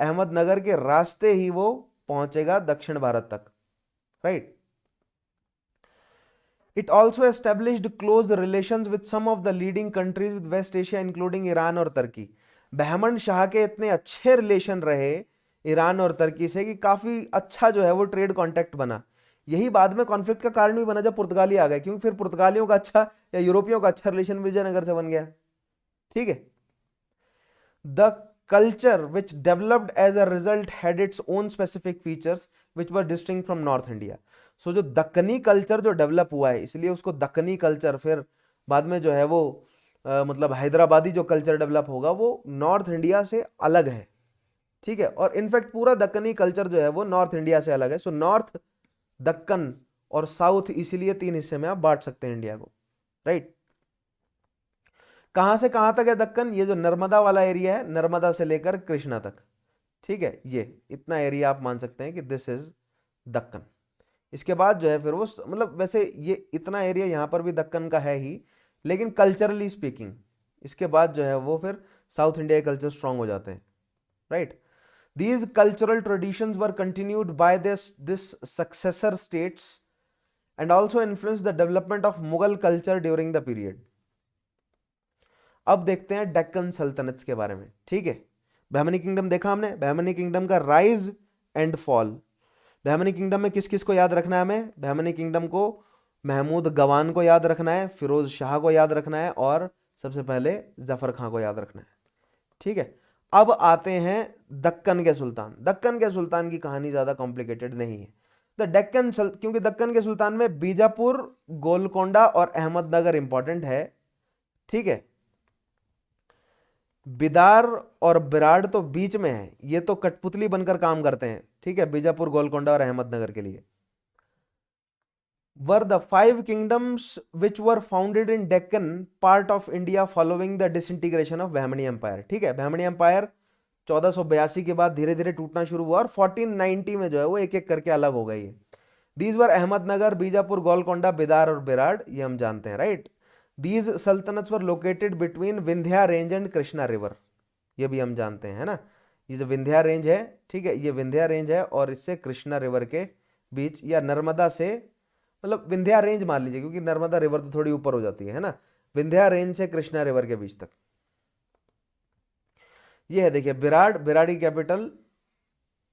अहमदनगर के रास्ते ही वो पहुंचेगा दक्षिण भारत तक, right. It also established close relations with some of the leading countries with West Asia including Iran और तुर्की। बहमन शाह के इतने अच्छे रिलेशन रहे ईरान और तुर्की से कि काफी अच्छा जो है वो ट्रेड कॉन्टेक्ट बना। यही बाद में कॉन्फ्लिक्ट का कारण भी बना जब पुर्तगाली आ गए, क्योंकि फिर पुर्तगालियों का अच्छा या यूरोपियों का अच्छा रिलेशन विजयनगर से बन गया, ठीक है। The culture which developed as a result had its own specific features which were distinct from north India. So जो दक्कनी कल्चर जो डेवलप हुआ है, इसलिए उसको दक्कनी कल्चर, फिर बाद में जो है वो मतलब हैदराबादी जो कल्चर डेवलप होगा वो नॉर्थ इंडिया से अलग है, ठीक है। और इनफैक्ट पूरा दक्कनी कल्चर जो है वो नॉर्थ इंडिया से अलग है। सो नॉर्थ, दक्कन और साउथ, इसीलिए 3 हिस्से में आप बांट सकते हैं इंडिया को, राइट। कहां से कहां तक है दक्कन? ये जो नर्मदा वाला एरिया है, नर्मदा से लेकर कृष्णा तक, ठीक है, ये इतना एरिया आप मान सकते हैं कि दिस इज दक्कन। इसके बाद जो है फिर वो मतलब वैसे ये इतना एरिया यहां पर भी दक्कन का है ही, लेकिन कल्चरली स्पीकिंग इसके बाद जो है वो फिर साउथ इंडिया कल्चर स्ट्रांग हो जाते हैं, right. These cultural traditions were continued by this successor states and also influenced the development of Mughal culture during the period. अब देखते हैं डेक्कन सल्तनत के बारे में, ठीक है। बहमनी किंगडम देखा हमने, बहमनी किंगडम का rise and fall. Bahmani kingdom में किस किस को याद रखना है हमें? बहमनी किंगडम को महमूद गवान को याद रखना है, फिरोज शाह को याद रखना है, और सबसे पहले जफर खां को याद रखना है। ठीक है, अब आते हैं दक्कन के सुल्तान। दक्कन के सुल्तान की कहानी ज्यादा कॉम्प्लिकेटेड नहीं है। क्योंकि दक्कन के सुल्तान में बीजापुर, गोलकोंडा और अहमदनगर इंपॉर्टेंट है। ठीक है, बिदार और बिराड़ तो बीच में है, ये तो कठपुतली बनकर काम करते हैं। ठीक है, बीजापुर, गोलकोंडा और अहमदनगर के लिए। Were the 5 kingdoms which were founded in Deccan part of India following the disintegration of Bahmani empire. ठीक है, बहमनी एम्पायर 1482 के बाद धीरे धीरे टूटना शुरू हुआ और 1490 में जो है वो एक एक करके अलग हो गई है। दीज वर अहमदनगर, बीजापुर, गोलकोंडा, बिदार और बिराड़, ये हम जानते हैं, राइट। These sultanates were located between Vindhya range and Krishna river, ये भी हम जानते हैं, है ना। ये जो विंध्या रेंज है, ठीक है, ये विंध्या रेंज है और इससे कृष्णा रिवर के बीच, या नर्मदा से, मतलब विंध्या रेंज मान लीजिए क्योंकि नर्मदा रिवर तो थोड़ी ऊपर हो जाती है ना। विंध्या रेंज से कृष्णा रिवर के बीच तक ये है। देखिए बिराड़, बिराड़ की कैपिटल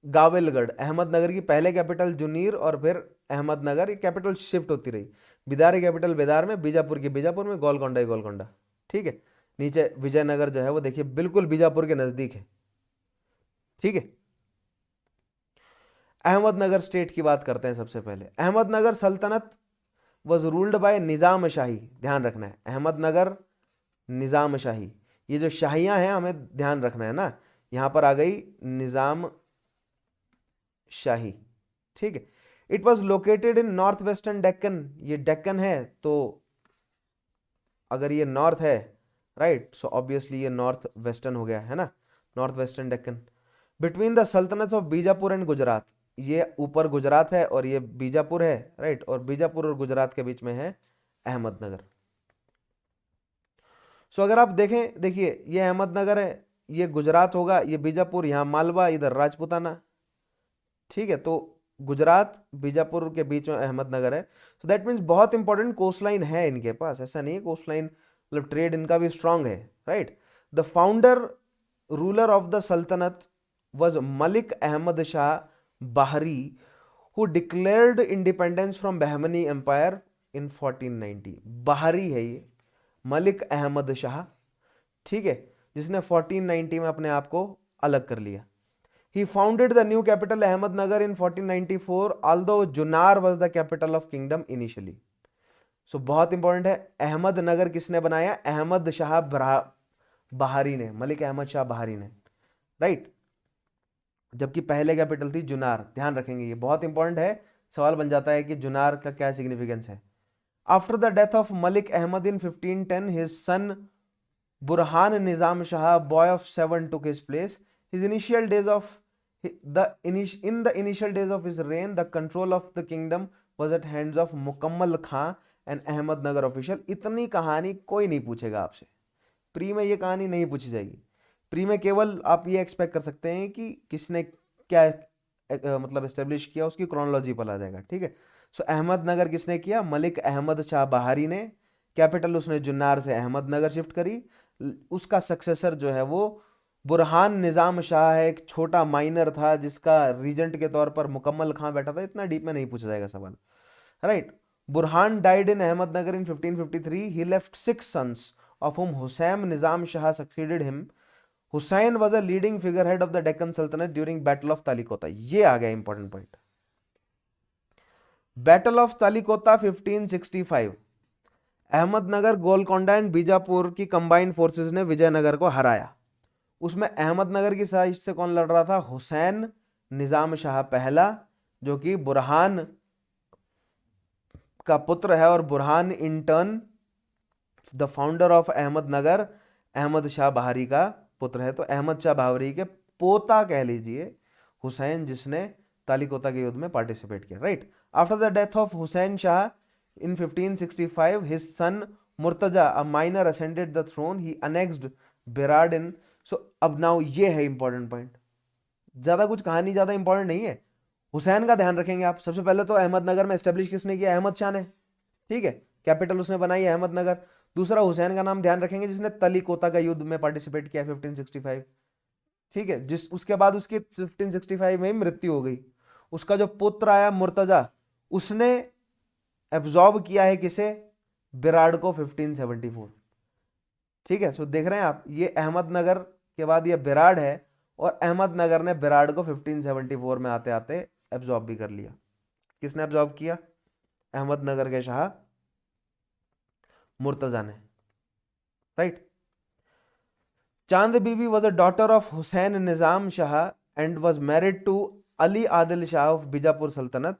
गाविलगढ़, अहमदनगर की पहले कैपिटल जुनीर और फिर अहमदनगर, ये कैपिटल शिफ्ट होती रही। बिदार की कैपिटल बिदार में, बीजापुर की बीजापुर में, गोलकोंडा की गोलकोंडा। ठीक है, नीचे विजयनगर जो है वो देखिए बिल्कुल बीजापुर के नजदीक है। ठीक है, अहमदनगर स्टेट की बात करते हैं सबसे पहले। अहमदनगर सल्तनत वॉज रूल्ड बाय निजाम शाही, ध्यान रखना है, अहमदनगर निजाम शाही। ये जो शाहियां हैं हमें ध्यान रखना है ना, यहां पर आ गई निजाम शाही। ठीक है, it was located in north western Deccan, ये डेक्कन है तो अगर ये नॉर्थ है, राइट, सो ऑब्वियसली ये नॉर्थ वेस्टर्न हो गया है ना, north western Deccan. Between the सल्तनत ऑफ बीजापुर एंड गुजरात, ये ऊपर गुजरात है और ये बीजापुर है, राइट, और बीजापुर और गुजरात के बीच में है अहमदनगर। सो अगर आप देखें, देखिए ये अहमदनगर है, ये गुजरात होगा, ये बीजापुर, यहाँ मालवा, इधर राजपूताना। ठीक है, तो गुजरात बीजापुर के बीच में अहमदनगर है। सो दैट मीन्स बहुत इंपॉर्टेंट कोस्ट लाइन है इनके पास, ऐसा नहीं है कोस्ट लाइन, मतलब ट्रेड इनका भी स्ट्रांग है, right. The founder ruler of the sultanate was Malik Ahmad Shah Bahri, who declared independence from Bahmani empire in 1490। Bahri है ये, मलिक अहमद शाह, ठीक है, जिसने 1490 में अपने आप को अलग कर लिया। He founded the new capital Ahmednagar in 1494, although Junar was the capital of kingdom initially. So बहुत इंपॉर्टेंट है, अहमदनगर किसने बनाया? अहमद शाह बहारी ने, मलिक अहमद शाह बहारी ने, राइट। जबकि पहले कैपिटल थी जुनार, ध्यान रखेंगे, ये बहुत इंपॉर्टेंट है, सवाल बन जाता है कि जुनार का क्या सिग्निफिकेंस है। After the death of Malik Ahmad in 1510, his son Burhan Nizam Shah, boy of 7, took his place. His initial days of in the initial days of his reign, the control of the kingdom was at hands of मुकम्मल खां and Ahmednagar official. इतनी कहानी कोई नहीं पूछेगा आपसे, pre में ये कहानी नहीं पूछी जाएगी। प्री में केवल आप ये एक्सपेक्ट कर सकते हैं कि किसने क्या मतलब एस्टेब्लिश किया, उसकी क्रोनोलॉजी पर आ जाएगा। ठीक है, सो अहमदनगर किसने किया? मलिक अहमद शाह बहारी ने। कैपिटल उसने जुन्नार से अहमदनगर शिफ्ट करी। उसका सक्सेसर जो है वो बुरहान निजाम शाह है, एक छोटा माइनर था जिसका रीजेंट के तौर पर मुकम्मल खां बैठा था। इतना डीप में नहीं पूछा जाएगा सवाल, right. Burhan died in Ahmednagar in 1553। He left 6 sons of whom Hussain Nizam Shah succeeded him. Hussain was a leading figure head of the Deccan sultanate during battle of Talikota. ये आ गया important point. Battle of Talikota 1565, Ahmednagar, Golconda and Bijapur की कंबाइंड फोर्सेस ने विजयनगर को हराया। उसमें अहमदनगर की साइड से कौन लड़ रहा था? हुसैन निजाम शाह पहला, जो कि बुरहान का पुत्र है, और Burhan in turn the founder of Ahmednagar, Ahmad Shah Bahri का पुत्र है। तो अहमद शाह बहारी के पोता कह लीजिए हुसैन, जिसने तालिकोता के युद्ध में पार्टिसिपेट किया, right. After the death of Hussain Shah in 1565, his son Murtaza, a minor, ascended the throne. He annexed Berar in. So अब नाउ ये है इंपॉर्टेंट पॉइंट। ज्यादा कुछ कहानी ज्यादा इंपॉर्टेंट नहीं है। हुसैन का ध्यान रखेंगे आप। सबसे पहले तो अहमदनगर में एस्टेब्लिश किसने किया? अहमद शाह ने, ठीक है, कैपिटल उसने बनाई अहमदनगर। दूसरा, हुसैन का नाम ध्यान रखेंगे जिसने तलीकोता का युद्ध में पार्टिसिपेट किया 1565। ठीक है, जिस उसके बाद उसकी 1565 में ही मृत्यु हो गई। उसका जो पुत्र आया मुर्तजा, उसने एब्जॉर्ब किया है किसे, बिराड़ को 1574। ठीक है, सो देख रहे हैं आप, ये अहमदनगर के बाद ये बिराड़ है, और अहमदनगर ने बिराड़ को 1574 में आते आते एब्जॉर्ब भी कर लिया। किसने एब्जॉर्ब किया, अहमदनगर के शाह मुर्तजा ने, right. Chand Bibi was a daughter of Hussain Nizam Shah and was married to Ali Adil Shah of Bijapur sultanate.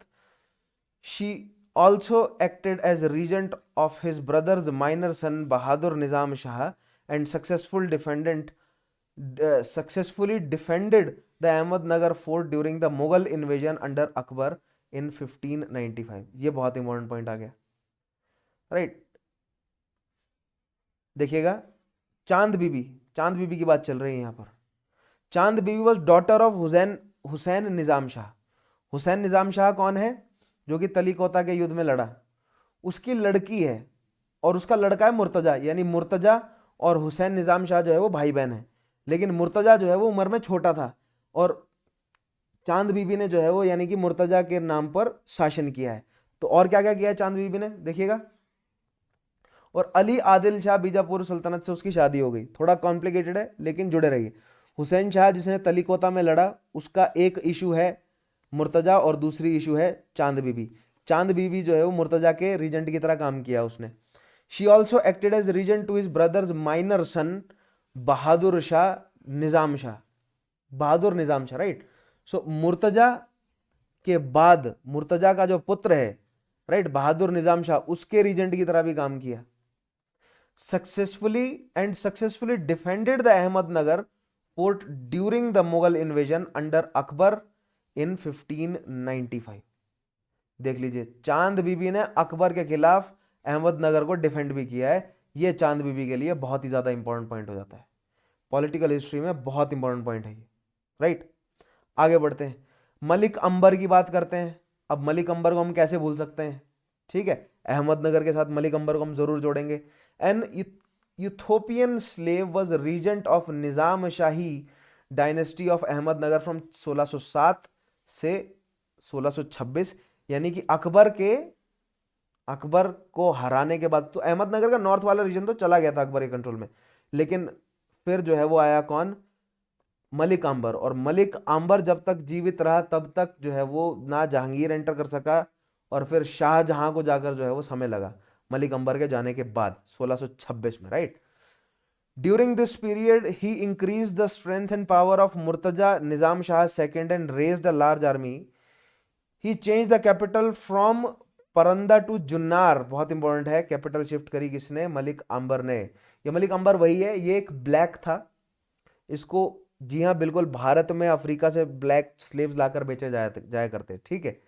She also acted as regent of his brother's minor son Bahadur Nizam Shah and successfully defended the Ahmednagar fort during the Mughal invasion under Akbar in 1595। ये बहुत important point आ गया, right. देखिएगा, चांद बीबी की बात चल रही है यहाँ पर। चांद Bibi was daughter of Hussain Nizam Shah. Hussain Nizam Shah कौन है, जो कि तलीकोता के युद्ध में लड़ा, उसकी लड़की है, और उसका लड़का है मुर्तजा। यानी मुर्तजा और हुसैन निजाम शाह जो है वो भाई बहन है, लेकिन मुर्तजा जो है वो उम्र में छोटा था, और चांद बीबी ने जो है वो यानी कि मुर्तजा के नाम पर शासन किया है। तो और क्या क्या किया है चांद बीबी ने, देखिएगा। और अली आदिल शाह बीजापुर सल्तनत से उसकी शादी हो गई। थोड़ा कॉम्प्लिकेटेड है लेकिन जुड़े रहिए। हुसैन शाह जिसने तलीकोता में लड़ा, उसका एक इशू है मुर्तजा और दूसरी इशू है चांद बीबी। चांद बीबी जो है वो मुर्तजा के रीजेंट की तरह काम किया उसने। She also acted as regent to his brother's minor son Bahadur Nizam Shah, right. So Murtaza के बाद मुर्तजा का जो पुत्र है, राइट, बहादुर निजाम शाह, उसके रीजेंट की तरह भी काम किया। Successfully defended the Ahmednagar fort during the Mughal invasion under Akbar in 1595। देख लीजिए, चांद बीबी ने अकबर के खिलाफ अहमदनगर को डिफेंड भी किया है। ये चांद बीबी के लिए बहुत ही ज्यादा इंपॉर्टेंट पॉइंट हो जाता है, पॉलिटिकल हिस्ट्री में बहुत इंपॉर्टेंट पॉइंट है ये, राइट। आगे बढ़ते हैं, मलिक अंबर की बात करते हैं। अब मलिक अंबर को हम कैसे भूल सकते हैं, ठीक है, अहमदनगर के साथ मलिक अंबर को हम जरूर जोड़ेंगे। An Ethiopian slave was regent of Nizam Shahi dynasty of Ahmednagar from 1607 से 1626। यानी कि अकबर को हराने के बाद तो अहमदनगर का नॉर्थ वाला रीजन तो चला गया था अकबर के कंट्रोल में, लेकिन फिर जो है वो आया कौन, मलिक अंबर। और मलिक अंबर जब तक जीवित रहा तब तक जो है वो ना जहांगीर एंटर कर सका, और फिर शाहजहां को जाकर जो है वो समय लगा मलिक अंबर के जाने के बाद 1626 में, right. During this period he increase the strength and power of Murtaza Nizam Shah second and raised a large army. He change the capital from Paranda to Junnar. बहुत इंपॉर्टेंट है, कैपिटल शिफ्ट करी किसने, मलिक अंबर ने। ये मलिक अंबर वही है, ये एक ब्लैक था, इसको, जी हाँ बिल्कुल, भारत में अफ्रीका से ब्लैक स्लेव्स लाकर बेचे जाया करते, ठीक है।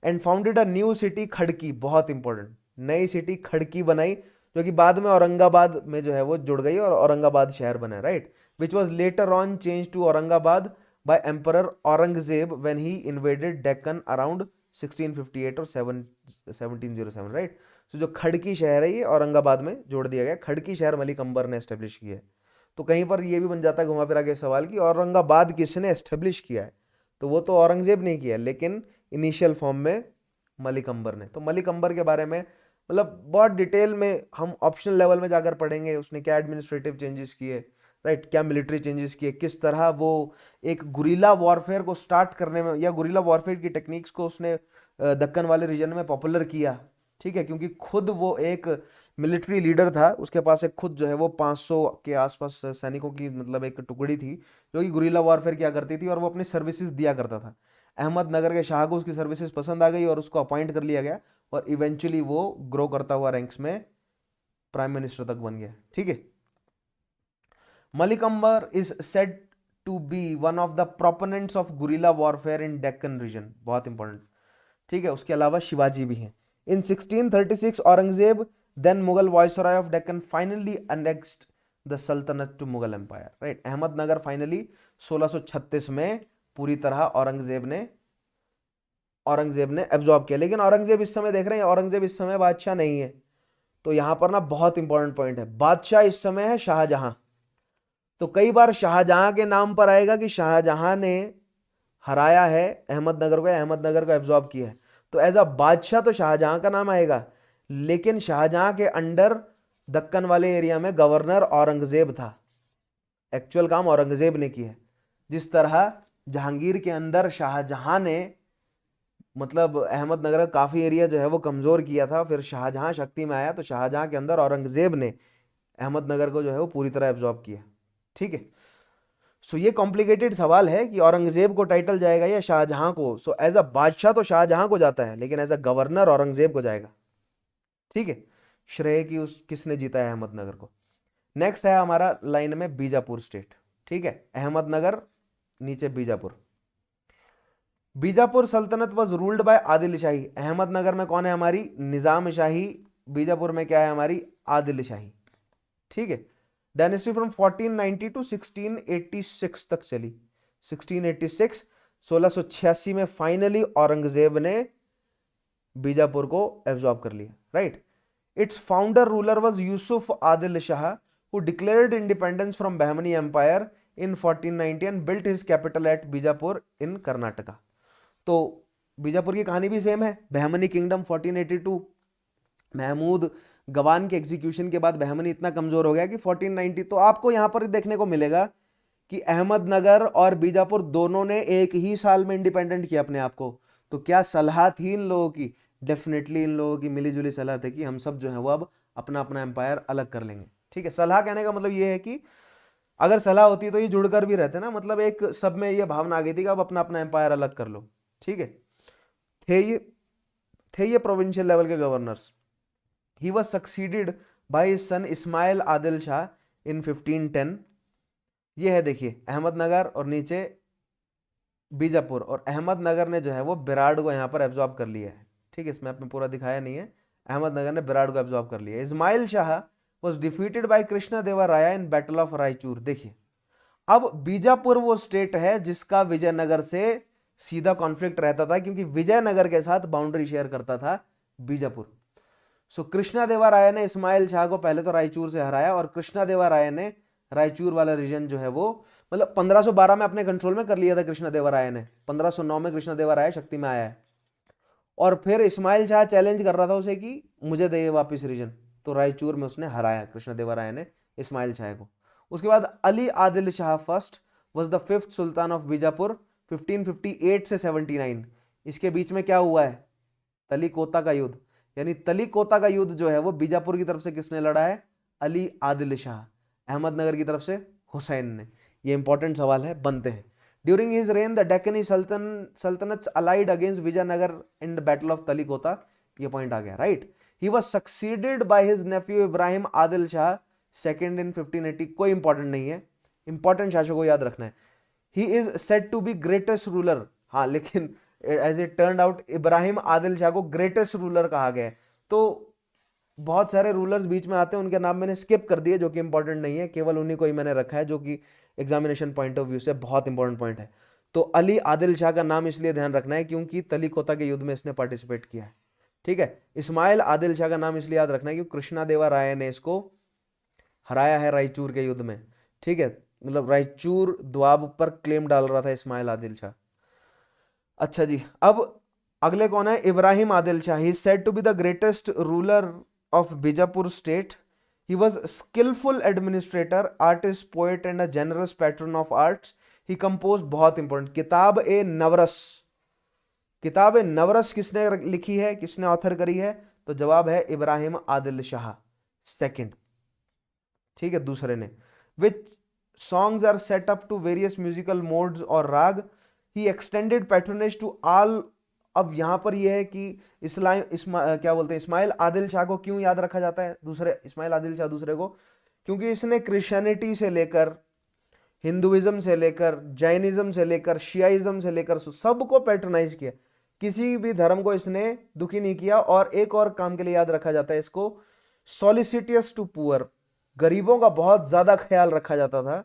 And founded a new city Khadki. बहुत इंपॉर्टेंट, नई सिटी खड़की बनाई, जो कि बाद में औरंगाबाद में जो है वो जुड़ गई और औरंगाबाद शहर बना, right. Which was later on change to Aurangabad by emperor Aurangzeb when he invaded Deccan around 1658 और 1707, राइट। तो जो खड़की शहर है ये औरंगाबाद में जोड़ दिया गया। खड़की शहर मलिक अंबर ने एस्टेब्लिश किया है। तो कहीं पर ये भी बन जाता है घुमा फिरा के सवाल कि औरंगाबाद किसने एस्टेब्लिश किया है, तो वो तो औरंगजेब ने किया, लेकिन इनिशियल फॉर्म में मलिक अंबर ने। तो मलिक अंबर के बारे में मतलब बहुत डिटेल में हम ऑप्शनल लेवल में जाकर पढ़ेंगे, उसने क्या एडमिनिस्ट्रेटिव चेंजेस किए, राइट, क्या मिलिट्री चेंजेस किए, किस तरह वो एक गुरिल्ला वॉरफेयर को स्टार्ट करने में या गुरिल्ला वॉरफेयर की टेक्निक्स को उसने दक्कन वाले रीजन में पॉपुलर किया, ठीक है, क्योंकि खुद वो एक मिलिट्री लीडर था, उसके पास एक खुद जो है वो 500 के आसपास सैनिकों की मतलब एक टुकड़ी थी जो कि गुरिल्ला वॉरफेयर किया करती थी, और वो अपनी सर्विसेज दिया करता था। अहमदनगर के शाह को उसकी सर्विसेज पसंद आ गई और उसको अपॉइंट कर लिया गया, और इवेंचुअली वो ग्रो करता हुआ रैंक्स में प्राइम मिनिस्टर तक बन गया, ठीक है। Malik Ambar is said to be one of the proponents of guerrilla warfare in Deccan region. बहुत इंपॉर्टेंट, ठीक है। उसके अलावा शिवाजी भी हैं। In 1636 Aurangzeb then Mughal viceroy of Deccan finally annexed the sultanate to Mughal empire, right. Ahmednagar finally 1636 में पूरी तरह औरंगजेब ने एब्जॉर्ब किया। लेकिन औरंगजेब इस समय देख रहे हैं, औरंगजेब इस समय बादशाह नहीं है। तो यहां पर ना बहुत इंपॉर्टेंट पॉइंट है, बादशाह इस समय है शाहजहां। तो कई बार शाहजहां के नाम पर आएगा कि शाहजहां ने हराया है अहमदनगर को, अहमदनगर को एब्जॉर्ब किया है। तो एज अ बादशाह तो शाहजहां का नाम आएगा, लेकिन शाहजहां के अंडर दक्कन वाले एरिया में गवर्नर औरंगजेब था। एक्चुअल काम औरंगजेब ने किया है। जिस तरह जहांगीर के अंदर शाहजहां ने मतलब अहमदनगर का काफी एरिया जो है वो कमजोर किया था, फिर शाहजहां शक्ति में आया तो शाहजहां के अंदर औरंगजेब ने अहमदनगर को जो है वो पूरी तरह एब्जॉर्ब किया। ठीक है। सो ये कॉम्प्लिकेटेड सवाल है कि औरंगजेब को टाइटल जाएगा या शाहजहां को। सो एज अ बादशाह तो शाहजहां को जाता है, लेकिन एज अ गवर्नर औरंगजेब को जाएगा। ठीक है। श्रेय की उस किसने जीता है अहमदनगर को। नेक्स्ट है हमारा लाइन में बीजापुर स्टेट। ठीक है, अहमदनगर नीचे बीजापुर। बीजापुर सल्तनत वॉज रूल्ड बाय आदिल शाही। अहमदनगर में कौन है हमारी, निजाम शाही। बीजापुर में क्या है हमारी, आदिल शाही। ठीक है। डायनेस्टी फ्रॉम 1490 टू 1686 तक चली। 1686 1686 में फाइनली औरंगजेब ने बीजापुर को एब्जॉर्ब कर लिया। Right. Its founder ruler was Yusuf Adil Shah, who declared independence from Bahmani empire in 1490 and built his capital at Bijapur in Karnataka. तो बीजापुर की कहानी भी सेम है। बहमनी किंगडम 1482, महमूद गवान के एग्जीक्यूशन के बाद बहमनी इतना कमजोर हो गया कि 1490। तो आपको यहां पर देखने को मिलेगा कि अहमदनगर और बीजापुर दोनों ने एक ही साल में इंडिपेंडेंट किया अपने आप को। तो क्या सलाह थी इन लोगों की, डेफिनेटली इन लोगों की मिलीजुली सलाह थी कि हम सब जो है वो अब अपना अपना एम्पायर अलग कर लेंगे। ठीक है। सलाह कहने का मतलब ये है कि अगर सलाह होती तो ये जुड़कर भी रहते ना, मतलब एक सब में ये भावना आ गई थी कि अब अपना अपना एम्पायर अलग कर लो। ठीक है। थे ये थे ये प्रोविंशियल लेवल के governors. He was succeeded by his son Ismail Adil Shah in 1510। ये है देखिए अहमदनगर और नीचे बीजापुर, और अहमदनगर ने जो है वो बिराड़ को यहाँ पर एब्जॉर्ब कर लिया है। ठीक है, इसमें आपने पूरा दिखाया नहीं है। अहमदनगर ने बिराड़ को एब्जॉर्ब कर लिया है। Ismail Shah was defeated by Krishna Deva Raya in battle of Raichur. देखिए अब बीजापुर वो स्टेट है जिसका विजयनगर से सीधा कॉन्फ्लिक्ट रहता था, क्योंकि विजयनगर के साथ बाउंड्री शेयर करता था बीजापुर। सो कृष्णा देवा राय ने इस्माइल शाह को पहले तो रायचूर से हराया, और कृष्णा देवा राय ने रायचूर वाला रीजन जो है वो मतलब 1512 में अपने कंट्रोल में कर लिया था कृष्णा देवा राय ने। 1509 में कृष्णा देवा राय शक्ति में आया है, और फिर इस्माइल शाह चैलेंज कर रहा था उसे कि मुझे दे वापिस रीजन। तो रायचूर में उसने हराया कृष्णा देवा राय ने इस्माइल शाह को। उसके बाद Ali Adil Shah first was the fifth Sultan of Bijapur 1558 से 79। इसके बीच में क्या हुआ है, तलीकोता का युद्ध। यानी तलीकोता का युद्ध जो है वो बीजापुर की तरफ से किसने लड़ा है, अली आदिल शाह। अहमदनगर की तरफ से हुसैन ने। ये इंपॉर्टेंट सवाल है, बनते हैं। During his reign the Deccani sultanates allied against Vijayanagar in the battle of Talikota. ये पॉइंट आ गया। Right. He was succeeded by his nephew Ibrahim Adil Shah second in 1580। कोई इंपॉर्टेंट नहीं है, इंपॉर्टेंट शासक को याद रखना है। He is said to be greatest ruler. हाँ, लेकिन as it turn out Ibrahim Adil Shah को ग्रेटेस्ट रूलर कहा गया है। तो बहुत सारे रूलर्स बीच में आते हैं, उनके नाम मैंने स्किप कर दिए जो कि इंपॉर्टेंट नहीं है, केवल उन्हीं को ही मैंने रखा है जो कि एग्जामिनेशन पॉइंट ऑफ व्यू से बहुत इंपॉर्टेंट पॉइंट है। तो अली आदिल शाह का नाम इसलिए ध्यान रखना है क्योंकि तलीकोता के युद्ध में इसने पार्टिसिपेट किया है। ठीक है। इस्माइल आदिल शाह का नाम इसलिए याद रखना है क्योंकि कृष्णा देवा राय ने इसको हराया है रायचूर के युद्ध में। ठीक है, मतलब रायचूर द्वाब पर क्लेम डाल रहा था इस्माइल आदिल शाह। अच्छा जी, अब अगले कौन है, Ibrahim Adil Shah. He said to be the greatest ruler of Bijapur state. He was skilful administrator, artist, poet and a generous patron of arts. He compose, बहुत इंपॉर्टेंट, किताब ए नवरस। किताब ए नवरस किसने लिखी है, किसने ऑथर करी है, तो जवाब है इब्राहिम आदिल शाह सेकंड। ठीक है, दूसरे ने। Which songs are set up to various musical modes और raag. He extended patronage to all. अब यहां पर यह है कि क्या बोलते हैं, इस्माइल आदिल शाह को क्यों याद रखा जाता है, दूसरे इस्माइल आदिल शाह दूसरे को, क्योंकि इसने क्रिश्चियनिटी से लेकर, हिंदुइज्म से लेकर, जैनिज्म से लेकर, शियाइज्म से लेकर सबको पैट्रोनाइज किया। किसी भी धर्म को इसने दुखी नहीं किया। और एक और काम के लिए याद रखा जाता है इसको, सॉलिसिटियस टू पुअर, गरीबों का बहुत ज्यादा ख्याल रखा जाता था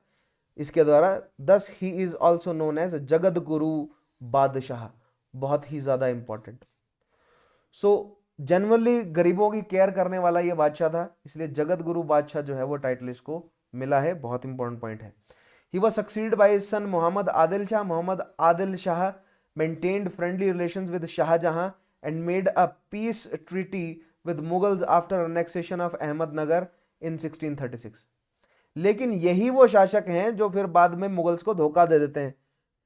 इसके द्वारा। Thus he is also known as Jagat Guru बादशाह, बहुत ही ज्यादा इंपॉर्टेंट। सो जनरली गरीबों की केयर करने वाला ये बादशाह था, इसलिए जगत गुरु बादशाह जो है वो टाइटल इसको मिला है, बहुत इंपॉर्टेंट पॉइंट है। He was succeed by his son Mohammad Adil Shah. Mohammad Adil Shah maintained friendly relations with Shah Jahan and made a peace treaty with Mughals after annexation of Ahmednagar in 1636। लेकिन यही वो शासक हैं जो फिर बाद में मुगल्स को धोखा दे देते हैं।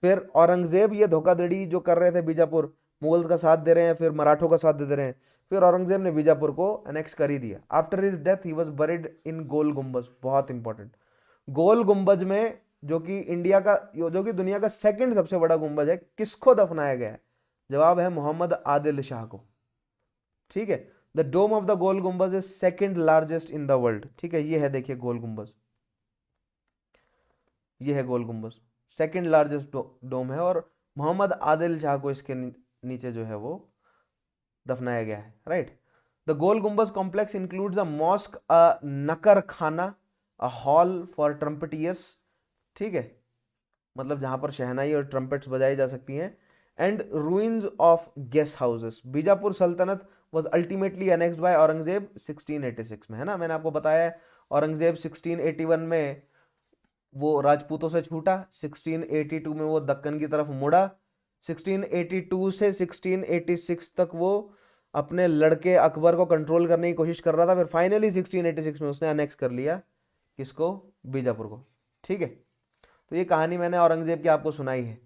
फिर औरंगजेब ये धोखाधड़ी जो कर रहे थे बीजापुर, मुगल्स का साथ दे रहे हैं, फिर मराठों का साथ दे रहे हैं, फिर औरंगजेब ने बीजापुर को अनेक्स कर ही दिया। After his death he was buried in Gol Gumbaz. बहुत इंपॉर्टेंट, गोल गुम्बज में, जो कि इंडिया का, जो कि दुनिया का सेकंड सबसे बड़ा गुम्बज है, किसको दफनाया गया है? जवाब है मोहम्मद आदिल शाह को। ठीक है, the dome of the Gol Gumbaz is second largest in the world. ठीक है, ये है, देखिए गोल गुम्बज, ये है गोल गुम्बज, सेकंड लार्जेस्ट डोम है, और मोहम्मद आदिल शाह को इसके नीचे जो है वो दफनाया गया है। राइट, द गोल गुम्बज कॉम्प्लेक्स इंक्लूड्स अ मॉस्क, अ नकर खाना, अ हॉल फॉर ट्रम्पटियर्स। ठीक है, मतलब जहां पर शहनाई और ट्रम्पेट्स बजाई जा सकती हैं, and ruins of guest houses. Bijapur sultanate was ultimately annexed by Aurangzeb 1686 में, है ना, मैंने आपको बताया है औरंगजेब 1681 में वो राजपूतों से छूटा, 1682 में वो दक्कन की तरफ मुड़ा, 1682 से 1686 तक वो अपने लड़के अकबर को कंट्रोल करने की कोशिश कर रहा था, फिर फाइनली 1686 में उसने अनेक्स कर लिया, किसको? बीजापुर को। ठीक है, तो ये कहानी मैंने औरंगजेब की आपको सुनाई है।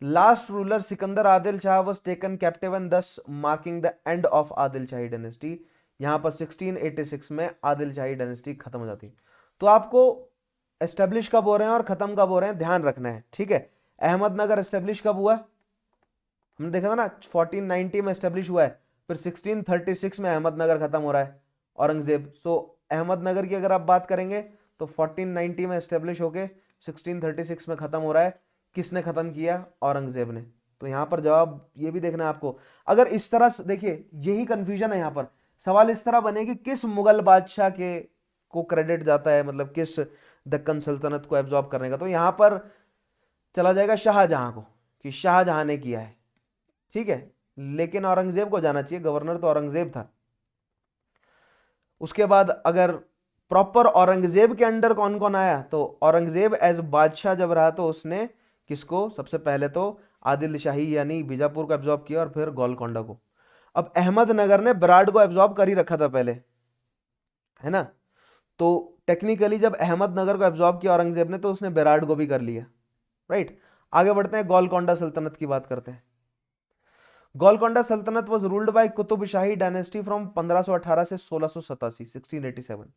Last ruler Sikandar Adil Shah was taken captive and thus marking the end of Adil Shahi dynasty. यहां पर 1686 में आदिल शाही डायनेस्टी खत्म हो जाती है। तो आपको एस्टेब्लिश कब हो रहे हैं और खत्म कब हो रहे हैं ध्यान रखना है। ठीक है, अहमदनगर एस्टेब्लिश कब हुआ? हमने देखा था ना, 1490 में एस्टेब्लिश हुआ है, फिर 1636 में अहमदनगर खत्म हो रहा है औरंगजेब। सो अहमदनगर की अगर आप बात करेंगे तो 1490 में एस्टेब्लिश होके 1636 में खत्म हो रहा है। किसने खत्म किया? औरंगजेब ने। तो यहां पर जवाब ये भी देखना है आपको। अगर इस तरह से देखिए, यही कंफ्यूजन है यहां पर, सवाल इस तरह बने कि किस मुगल बादशाह के को क्रेडिट जाता है, मतलब किस दक्कन सल्तनत को एब्जॉर्ब करने का, तो यहां पर चला जाएगा शाहजहां को, कि शाहजहां ने किया है। ठीक है, लेकिन औरंगजेब को जाना चाहिए, गवर्नर तो औरंगजेब था। उसके बाद अगर प्रॉपर औरंगजेब के अंडर कौन कौन आया, तो औरंगजेब एज बादशाह जब रहा तो उसने किसको? सबसे पहले तो आदिल शाही यानी बीजापुर को एब्जॉर्ब किया, और फिर गोलकोंडा को। अब अहमदनगर ने बराड़ को एब्जॉर्ब कर ही रखा था पहले, है ना, तो टेक्निकली जब अहमदनगर को एब्जॉर्ब किया औरंगजेब ने, तो उसने बेराड को भी कर लिया। राइट, आगे बढ़ते हैं, गोलकोंडा सल्तनत की बात करते हैं। Golconda sultanate was ruled by Qutb Shahi dynasty from 1518 से 1687, 1687,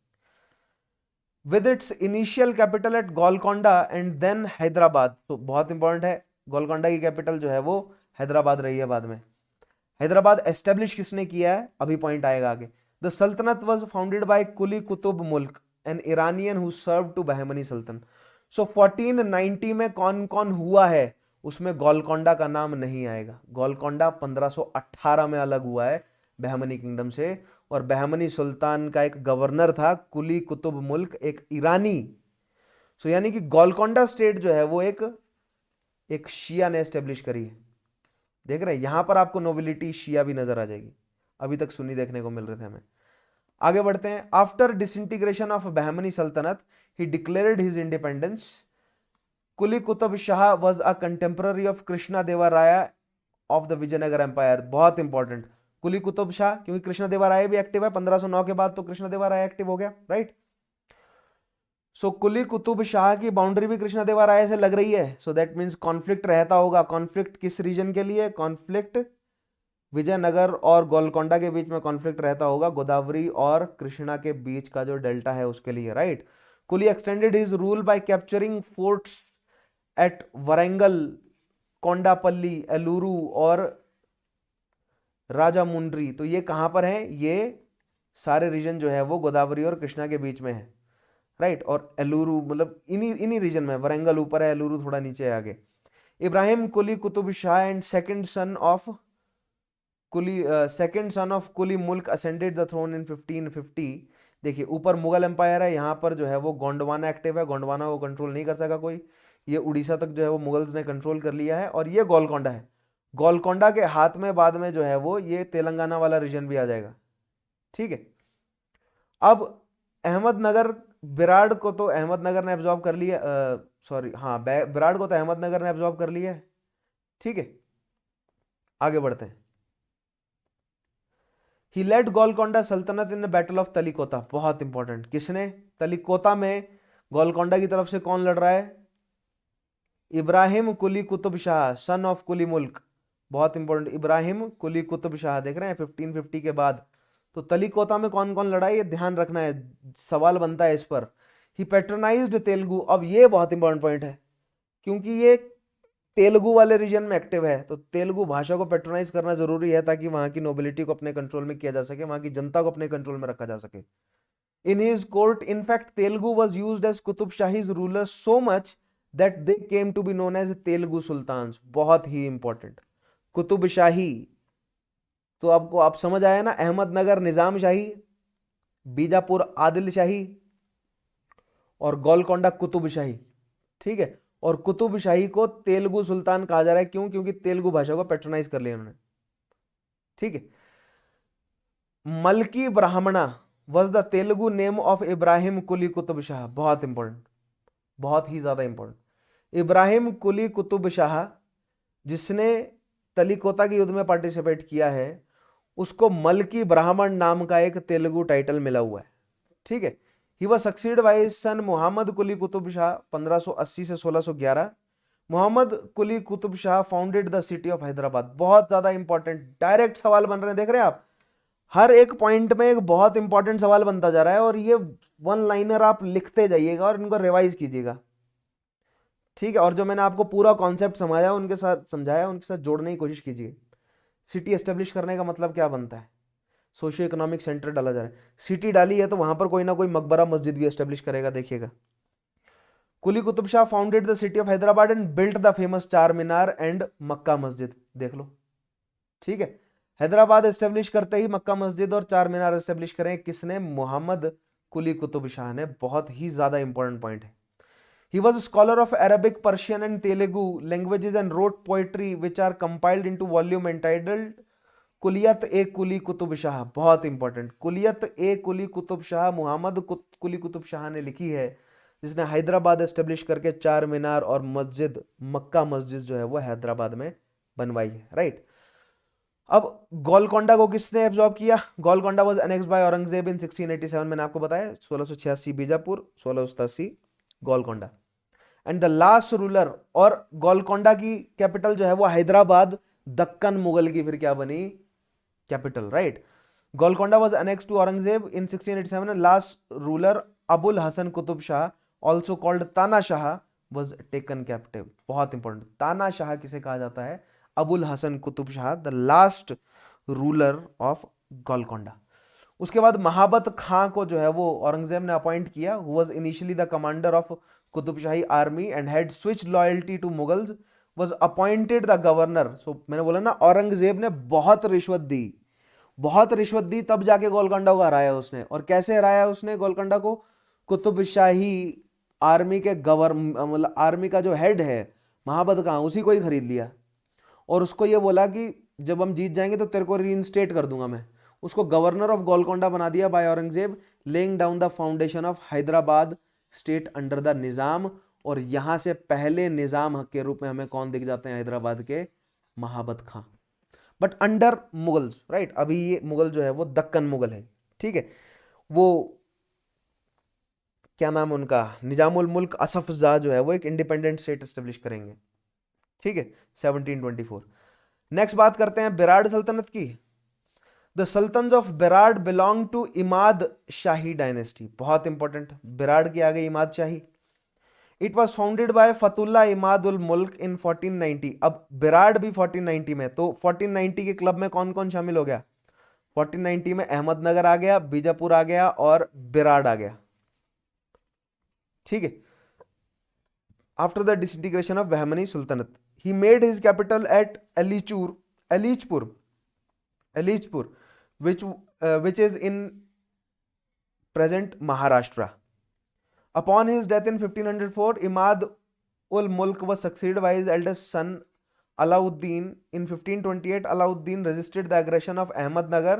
with its initial capital at Golconda and then Hyderabad. तो बहुत इंपॉर्टेंट है, गोलकोंडा की कैपिटल जो है वो हैदराबाद रही है बाद में। हैदराबाद एस्टेब्लिश किसने किया है, अभी पॉइंट आएगा आगे। The sultanate was founded by Quli Qutb Mulk, an Iranian who serve to Bahmani sultan. सो 1490 में कौन कौन हुआ है, उसमें गोलकोंडा का नाम नहीं आएगा। गोलकोंडा 1518 में अलग हुआ है बहमनी किंगडम से, और बहमनी सुल्तान का एक गवर्नर था कुली कुतुब मुल्क, एक ईरानी। सो यानी कि गोलकोंडा स्टेट जो है वो एक शिया ने एस्टेब्लिश करी है। देख रहे हैं, यहां पर आपको नोबिलिटी शिया भी नजर आ जाएगी, अभी तक सुन्नी देखने को मिल रहे थे हमें। आगे बढ़ते हैं। After disintegration of Bahmani sultanate he declared his independence. Quli Qutb Shah was a contemporary of Krishna Deva Raya of the Vijayanagara empire. बहुत इंपॉर्टेंट, कुली कुतुब शाह, क्योंकि कृष्णा देवा राय भी एक्टिव है 1509 के बाद, तो कृष्णा देवा राय एक्टिव हो गया। राइट, सो कुली कुतुब शाह की बाउंड्री भी कृष्णा देवा राय से लग रही है, सो दैट मीन्स कॉन्फ्लिक्ट रहता होगा। कॉन्फ्लिक्ट किस रीजन के लिए? कॉन्फ्लिक्ट विजयनगर और गोलकोंडा के बीच में कॉन्फ्लिक्ट रहता होगा, गोदावरी और कृष्णा के बीच का जो डेल्टा है उसके लिए। Right, Quli extended his rule by capturing forts at Warangal, Kondapalli, Eluru और राजामुंड्री। तो ये कहां पर है? ये सारे रीजन जो है वो गोदावरी और कृष्णा के बीच में है। राइट, और एलुरु मतलब इन्हीं इन्हीं रीजन में, वरंगल ऊपर है, एलुरु थोड़ा नीचे है आगे। Ibrahim Quli Qutb Shah and second son of Quli Mulk ascended the thrown in 1550। देखिए, ऊपर मुगल एम्पायर है, यहाँ पर जो है वो गोंडवाना एक्टिव है, गोंडवाना को कंट्रोल नहीं कर सका कोई, ये उड़ीसा तक जो है वो मुगल्स ने कंट्रोल कर लिया है, और ये गोलकोंडा है। गोलकोंडा के हाथ में बाद में जो है वो ये तेलंगाना वाला रीजन भी आ जाएगा। ठीक है, अब अहमदनगर विराट को तो अहमदनगर ने एब्जॉर्ब कर लिया, सॉरी हाँ, विराट को तो अहमदनगर ने एब्जॉर्ब कर लिया है। ठीक है, आगे बढ़ते हैं। ही लेड गोलकोंडा सल्तनत इन द बैटल ऑफ तलिकोता, बहुत इंपॉर्टेंट। किसने? तलिकोता में गोलकोंडा की तरफ से कौन लड़ रहा है? इब्राहिम कुली कुतुब शाह, सन ऑफ कुली मुल्क, बहुत इंपॉर्टेंट। इब्राहिम कुली कुतुब शाह, देख रहे हैं 1550 के बाद। तो तलिकोता में कौन कौन लड़ा है, ये ध्यान रखना है, सवाल बनता है इस पर। ही पेट्रोनाइज्ड तेलुगु, अब ये बहुत इंपॉर्टेंट पॉइंट है, क्योंकि ये तेलुगु वाले रीजन में एक्टिव है, तो तेलुगु भाषा को पेट्रोनाइज करना जरूरी है, ताकि वहां की नोबिलिटी को अपने कंट्रोल में किया जा सके, वहां की जनता को अपने कंट्रोल में रखा जा सके। In his court in fact Telugu was used as Qutb Shahis ruler so much that they came to be known as Telugu sultans, बहुत ही इंपॉर्टेंट। कुतुब शाही, तो आपको आप समझ आया ना, अहमदनगर निजाम शाही, बीजापुर आदिल शाही, और गोलकोंडा कुतुब शाही। ठीक है, और कुतुब शाही को तेलुगु सुल्तान कहा जा रहा है, क्यों? क्योंकि तेलुगु भाषा को पेट्रोनाइज कर लिया उन्होंने। ठीक है, Malki Brahmana was the Telugu name of Ibrahim Quli Qutb Shah, बहुत इंपॉर्टेंट, बहुत ही ज्यादा इंपॉर्टेंट। इब्राहिम कुली कुतुब शाह, जिसने तलिकोता के युद्ध में पार्टिसिपेट किया है, उसको मलकी ब्राह्मण नाम का एक तेलुगु टाइटल मिला हुआ है। ठीक है, he was succeed by his son Mohammed Quli Qutb Shah 1580 से 1611। Mohammed Quli Qutb Shah founded the city of Hyderabad, बहुत ज्यादा इंपॉर्टेंट, डायरेक्ट सवाल बन रहे हैं, देख रहे हैं आप, हर एक पॉइंट में एक बहुत इंपॉर्टेंट सवाल बनता जा रहा है, और ये वन लाइनर आप लिखते जाइएगा और इनको रिवाइज कीजिएगा। ठीक है, और जो मैंने आपको पूरा कॉन्सेप्ट समझाया उनके साथ समझाया, उनके साथ जोड़ने की कोशिश कीजिए। सिटी एस्टेब्लिश करने का मतलब क्या बनता है? सोशियो इकोनॉमिक सेंटर डाला जा रहा है, सिटी डाली है तो वहां पर कोई ना कोई मकबरा मस्जिद भी एस्टेब्लिश करेगा, देखिएगा। Quli Qutb Shah founded the city of Hyderabad and built the famous Char Minar and मक्का मस्जिद, देख लो। ठीक है, हैदराबाद एस्टेब्लिश करते ही मक्का मस्जिद और चार मीनार एस्टेब्लिश करें, किसने? मोहम्मद कुली कुतुब शाह ने, बहुत ही ज्यादा इंपॉर्टेंट पॉइंट है। He was a scholar of Arabic, Persian and Telugu languages and wrote poetry which are compiled into volume entitled Kulliyat ए कुली कुतुब शाह, बहुत इंपॉर्टेंट। कुलियत ए कुली कुतुब शाह मोहम्मद कुली कुतुब शाह ने लिखी है, जिसने हैदराबाद एस्टेब्लिश करके चार मीनार और मस्जिद, मक्का मस्जिद जो है वो हैदराबाद में बनवाई है। राइट, अब गोलकोंडा को किसने एब्जॉर्ब किया? Golconda was annexed by Aurangzeb in 1687, मैंने आपको बताया, 1686 Bijapur, 1687 Golconda. And the last ruler, और गोलकोंडा की कैपिटल जो है वो हैदराबाद, दक्कन मुगल की फिर क्या बनी? Capital. Right, Golconda was annexed to Aurangzeb in 1687 and last ruler Abul Hasan Qutb Shah also called Tana Shah was taken captive, बहुत इंपॉर्टेंट। ताना शाह किसे कहा जाता है? Abul Hasan Qutb Shah, the last ruler of Golconda. उसके बाद महाबत खां को जो है वो औरंगजेब ने अपॉइंट किया, who was initially the commander of Qutb Shahi army and had switch loyalty to Mughals, was appointed the governor. So मैंने बोला ना, औरंगजेब ने बहुत रिश्वत दी, बहुत रिश्वत दी, तब जाके गोलकोंडा को हराया उसने। और कैसे हराया उसने गोलकोंडा को? कुतुब शाही आर्मी के मतलब आर्मी का जो हेड है महाबत खां, उसी को ही खरीद लिया, और उसको ये बोला कि जब हम जीत जाएंगे तो तेरे को रीइंस्टेट कर दूंगा मैं। उसको गवर्नर ऑफ गोलकोंडा बना दिया by Aurangzeb, laying down the foundation of Hyderabad state under the Nizam. और यहां से पहले निजाम के रूप में हमें कौन दिख जाते हैं हैदराबाद के? महाबत खां, बट अंडर मुगल्स। राइट, अभी ये मुगल जो है वो दक्कन मुगल है। ठीक है, वो क्या नाम है उनका, निजामुल मुल्क असफ जा जो है वो एक इंडिपेंडेंट स्टेट एस्टेब्लिश करेंगे। ठीक है, 1724। नेक्स्ट बात करते हैं बेराड सल्तनत की। The sultans of Berar belong to Imad Shahi dynasty, बहुत इंपॉर्टेंट, बेराड की आ गई Imad Shahi. It was founded by Fathullah Imad ul Mulk in 1490। अब बेराड भी 1490 में, तो 1490 के क्लब में कौन कौन शामिल हो गया? 1490 में अहमदनगर आ गया, बीजापुर आ गया और बेराड आ गया। ठीक है, after the disintegration of Bahmani सुल्तनत, he made his capital at Alichpur, which is in present Maharashtra. Upon his death in 1504, Imad ul Mulk was succeeded by his eldest son Alauddin. In 1528, Alauddin resisted the aggression of Ahmednagar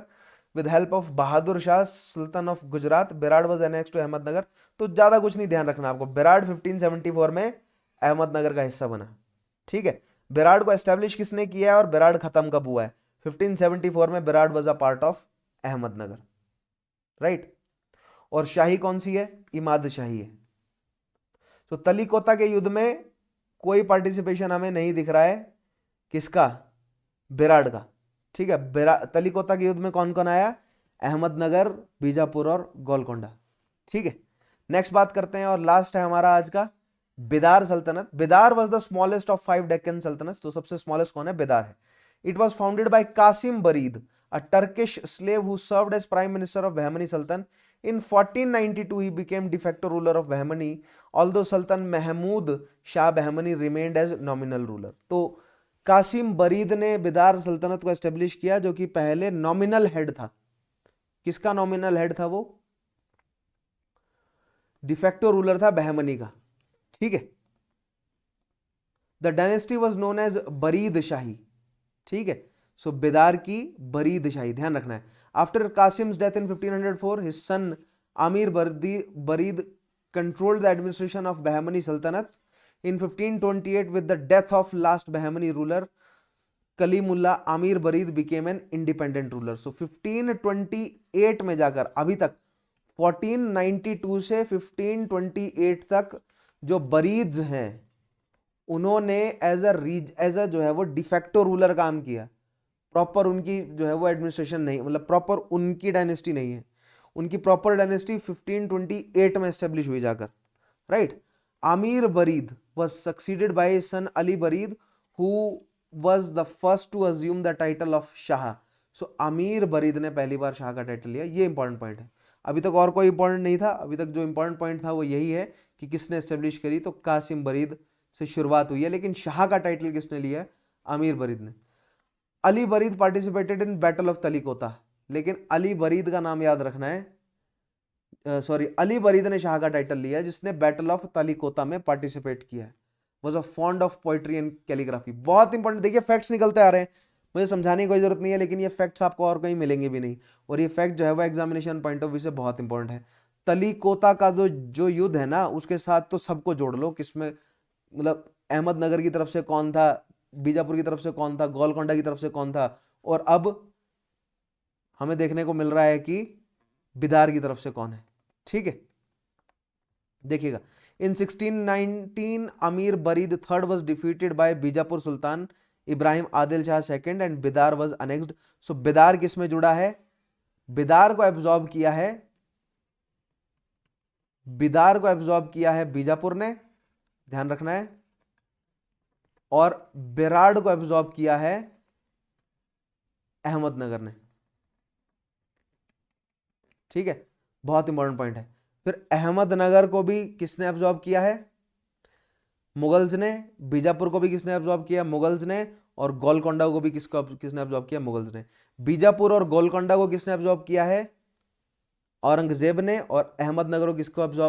with help of Bahadur Shah sultan of Gujarat Berar was annexed to Ahmednagar. तो ज्यादा कुछ नहीं ध्यान रखना आपको, बेराड़ 1574 में अहमदनगर का हिस्सा बना। ठीक है, बेराड़ को एस्टेब्लिश किसने किया है और बेराड़ खत्म कब हुआ है? 1574 में Berar was a part of Ahmednagar, right. और शाही कौन सी है? इमाद शाही है। तो तलीकोता के युद्ध में कोई पार्टिसिपेशन हमें नहीं दिख रहा है, किसका? बेराड़ का। ठीक है, तलीकोता के युद्ध में कौन कौन आया? अहमदनगर, बीजापुर और गोलकोंडा। ठीक है, नेक्स्ट बात करते हैं और लास्ट है हमारा आज का बिदार सल्तनत। Bidar was the smallest of 5 Deccan सल्तनत। तो सबसे स्मॉलेस्ट कौन है? बिदार है। It was founded by Qasim Barid, a Turkish slave who served as prime minister of Bahmani sultan. In 1492 he became de facto ruler of Bahmani, although Sultan Mahmud Shah Bahmani remained as nominal ruler। तो कासिम बरीद ने बिदार सल्तनत को establish किया, जो कि पहले nominal head था। किसका नॉमिनल हेड था वो? डिफेक्टो रूलर था बहमनी का। ठीक है, the dynasty was known as Barid Shahi. ठीक है, सो बिदार की बरीद शाही, ध्यान रखना है। After Qasim's death in 1504 his son Amir Barid controlled the administration of Bahmani सल्तनत। In 1528 with the death of last Bahmani ruler Kalimulla, Aamir buried became an independent ruler। So 1528 में जाकर अभी तक 1492 से 1528 तक जो बरीद्स हैं उन्होंने एज अ जो है वो डिफेक्टो रूलर काम किया। प्रॉपर उनकी जो है वो एडमिनिस्ट्रेशन नहीं, मतलब प्रॉपर उनकी डायनेस्टी नहीं है। उनकी प्रॉपर डायनेस्टी 1528 में एस्टेब्लिश हुई जाकर, right. Amir Barid was succeeded by his son Ali Barid, who was the first to assume the title of Shah। So Amir Barid ने पहली बार शाह का टाइटल लिया। ये इंपॉर्टेंट पॉइंट है। अभी तक और कोई इंपॉर्टेंट नहीं था। अभी तक जो इंपॉर्टेंट पॉइंट था वो यही है कि किसने एस्टेब्लिश करी, तो कासिम बरीद से शुरुआत हुई है। लेकिन शाह का टाइटल किसने लिया है? आमिर बरीद ने। Ali Barid participated in battle of Talikota. लेकिन अली बरीद का नाम याद रखना है, अली बरीद ने शाह का टाइटल लिया जिसने बैटल ऑफ तलीकोता में पार्टिसिपेट किया है। Was a fond of poetry and calligraphy. बहुत इंपॉर्टेंट, देखिए फैक्ट्स निकलते आ रहे हैं, मुझे समझाने की कोई जरूरत नहीं है, लेकिन ये फैक्ट्स आपको और कहीं मिलेंगे भी नहीं। और ये फैक्ट जो है वो एग्जामिनेशन पॉइंट ऑफ व्यू से बहुत इंपॉर्टेंट है। तलीकोता का जो युद्ध है ना, उसके साथ तो सबको जोड़ लो, किसमें मतलब अहमदनगर की तरफ से कौन था, बीजापुर की तरफ से कौन था, गोलकोंडा की तरफ से कौन था, और अब हमें देखने को मिल रहा है कि बिदार की तरफ से कौन है। ठीक है, देखिएगा। In 1619 Amir Barid third was defeated by Bijapur sultan Ibrahim Adil Shah second and Bidar was annexed. So Bidar किस में जुड़ा है? बिदार को एब्जॉर्ब किया है, बिदार को एब्जॉर्ब किया है बीजापुर ने, ध्यान रखना है, और बेराड़ को एब्जॉर्ब किया है अहमदनगर ने। ठीक है, बहुत इंपॉर्टेंट पॉइंट है। फिर अहमदनगर को भी किसने एब्जॉर्ब किया है? मुगल्स ने। बीजापुर को भी किसने एब्जॉर्ब किया? मुगल्स ने। और गोलकोंडा को भी किसने एब्जॉर्ब किया? मुगल्स ने। बीजापुर और गोलकोंडा को किसने एब्जॉर्ब किया है? औरंगजेब ने। और अहमदनगर को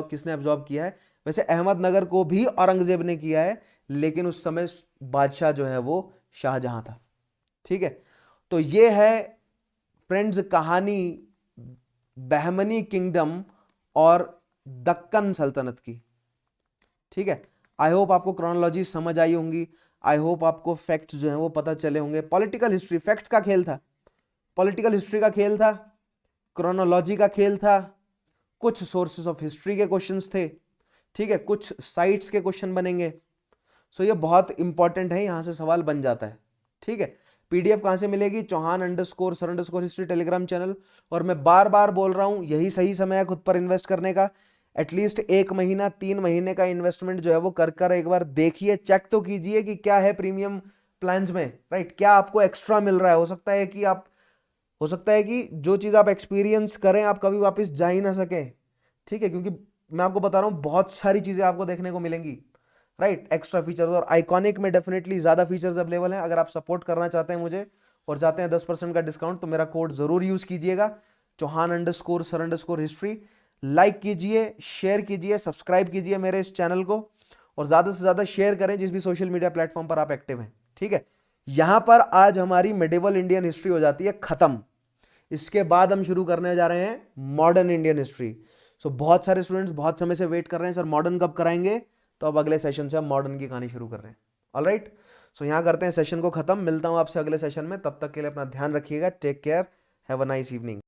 किसने एब्जॉर्ब किया है? वैसे अहमदनगर को भी औरंगजेब ने किया है, लेकिन उस समय बादशाह जो है वो शाहजहां था। ठीक है, तो ये है फ्रेंड्स कहानी बहमनी किंगडम और दक्कन सल्तनत की। ठीक है, आई होप आपको क्रोनोलॉजी समझ आई होंगी। आई होप आपको फैक्ट्स जो हैं वो पता चले होंगे। पॉलिटिकल हिस्ट्री फैक्ट्स का खेल था, पॉलिटिकल हिस्ट्री का खेल था, क्रोनोलॉजी का खेल था, कुछ सोर्सेस ऑफ हिस्ट्री के क्वेश्चंस थे। ठीक है, कुछ साइट्स के क्वेश्चन बनेंगे। सो ये बहुत इंपॉर्टेंट है, यहां से सवाल बन जाता है। ठीक है, पीडीएफ कहां से मिलेगी? चौहान_सर_हिस्ट्री टेलीग्राम चैनल। और मैं बार बार बोल रहा हूं, यही सही समय है खुद पर इन्वेस्ट करने का। एटलीस्ट 1 महीना 3 महीने का इन्वेस्टमेंट जो है वो कर एक बार देखिए, चेक तो कीजिए कि क्या है प्रीमियम प्लान्स में, राइट, क्या आपको एक्स्ट्रा मिल रहा है। हो सकता है कि जो चीज आप एक्सपीरियंस करें आप कभी वापस जा ही ना सके। ठीक है, क्योंकि मैं आपको बता रहा हूं बहुत सारी चीजें आपको देखने को मिलेंगी, राइट, एक्स्ट्रा फीचर्स। और आइकॉनिक में डेफिनेटली ज्यादा फीचर्स अवेलेबल हैं। अगर आप सपोर्ट करना चाहते हैं मुझे और चाहते हैं 10% का डिस्काउंट, तो मेरा कोड जरूर यूज कीजिएगा, चौहान_सर_हिस्ट्री। लाइक कीजिए, शेयर कीजिए, सब्सक्राइब कीजिए मेरे इस चैनल को, और ज्यादा से ज्यादा शेयर करें जिस भी सोशल मीडिया प्लेटफॉर्म पर आप एक्टिव हैं। ठीक है, यहां पर आज हमारी मेडिवल इंडियन हिस्ट्री हो जाती है खत्म। इसके बाद हम शुरू करने जा रहे हैं मॉडर्न इंडियन हिस्ट्री। सो बहुत सारे स्टूडेंट्स बहुत समय से वेट कर रहे हैं, सर मॉडर्न कब कराएंगे? तो अब अगले सेशन से हम मॉडर्न की कहानी शुरू कर रहे हैं। ऑलराइट, सो यहाँ करते हैं सेशन को खत्म। मिलता हूँ आपसे अगले सेशन में, तब तक के लिए अपना ध्यान रखिएगा। Take care, have a nice evening.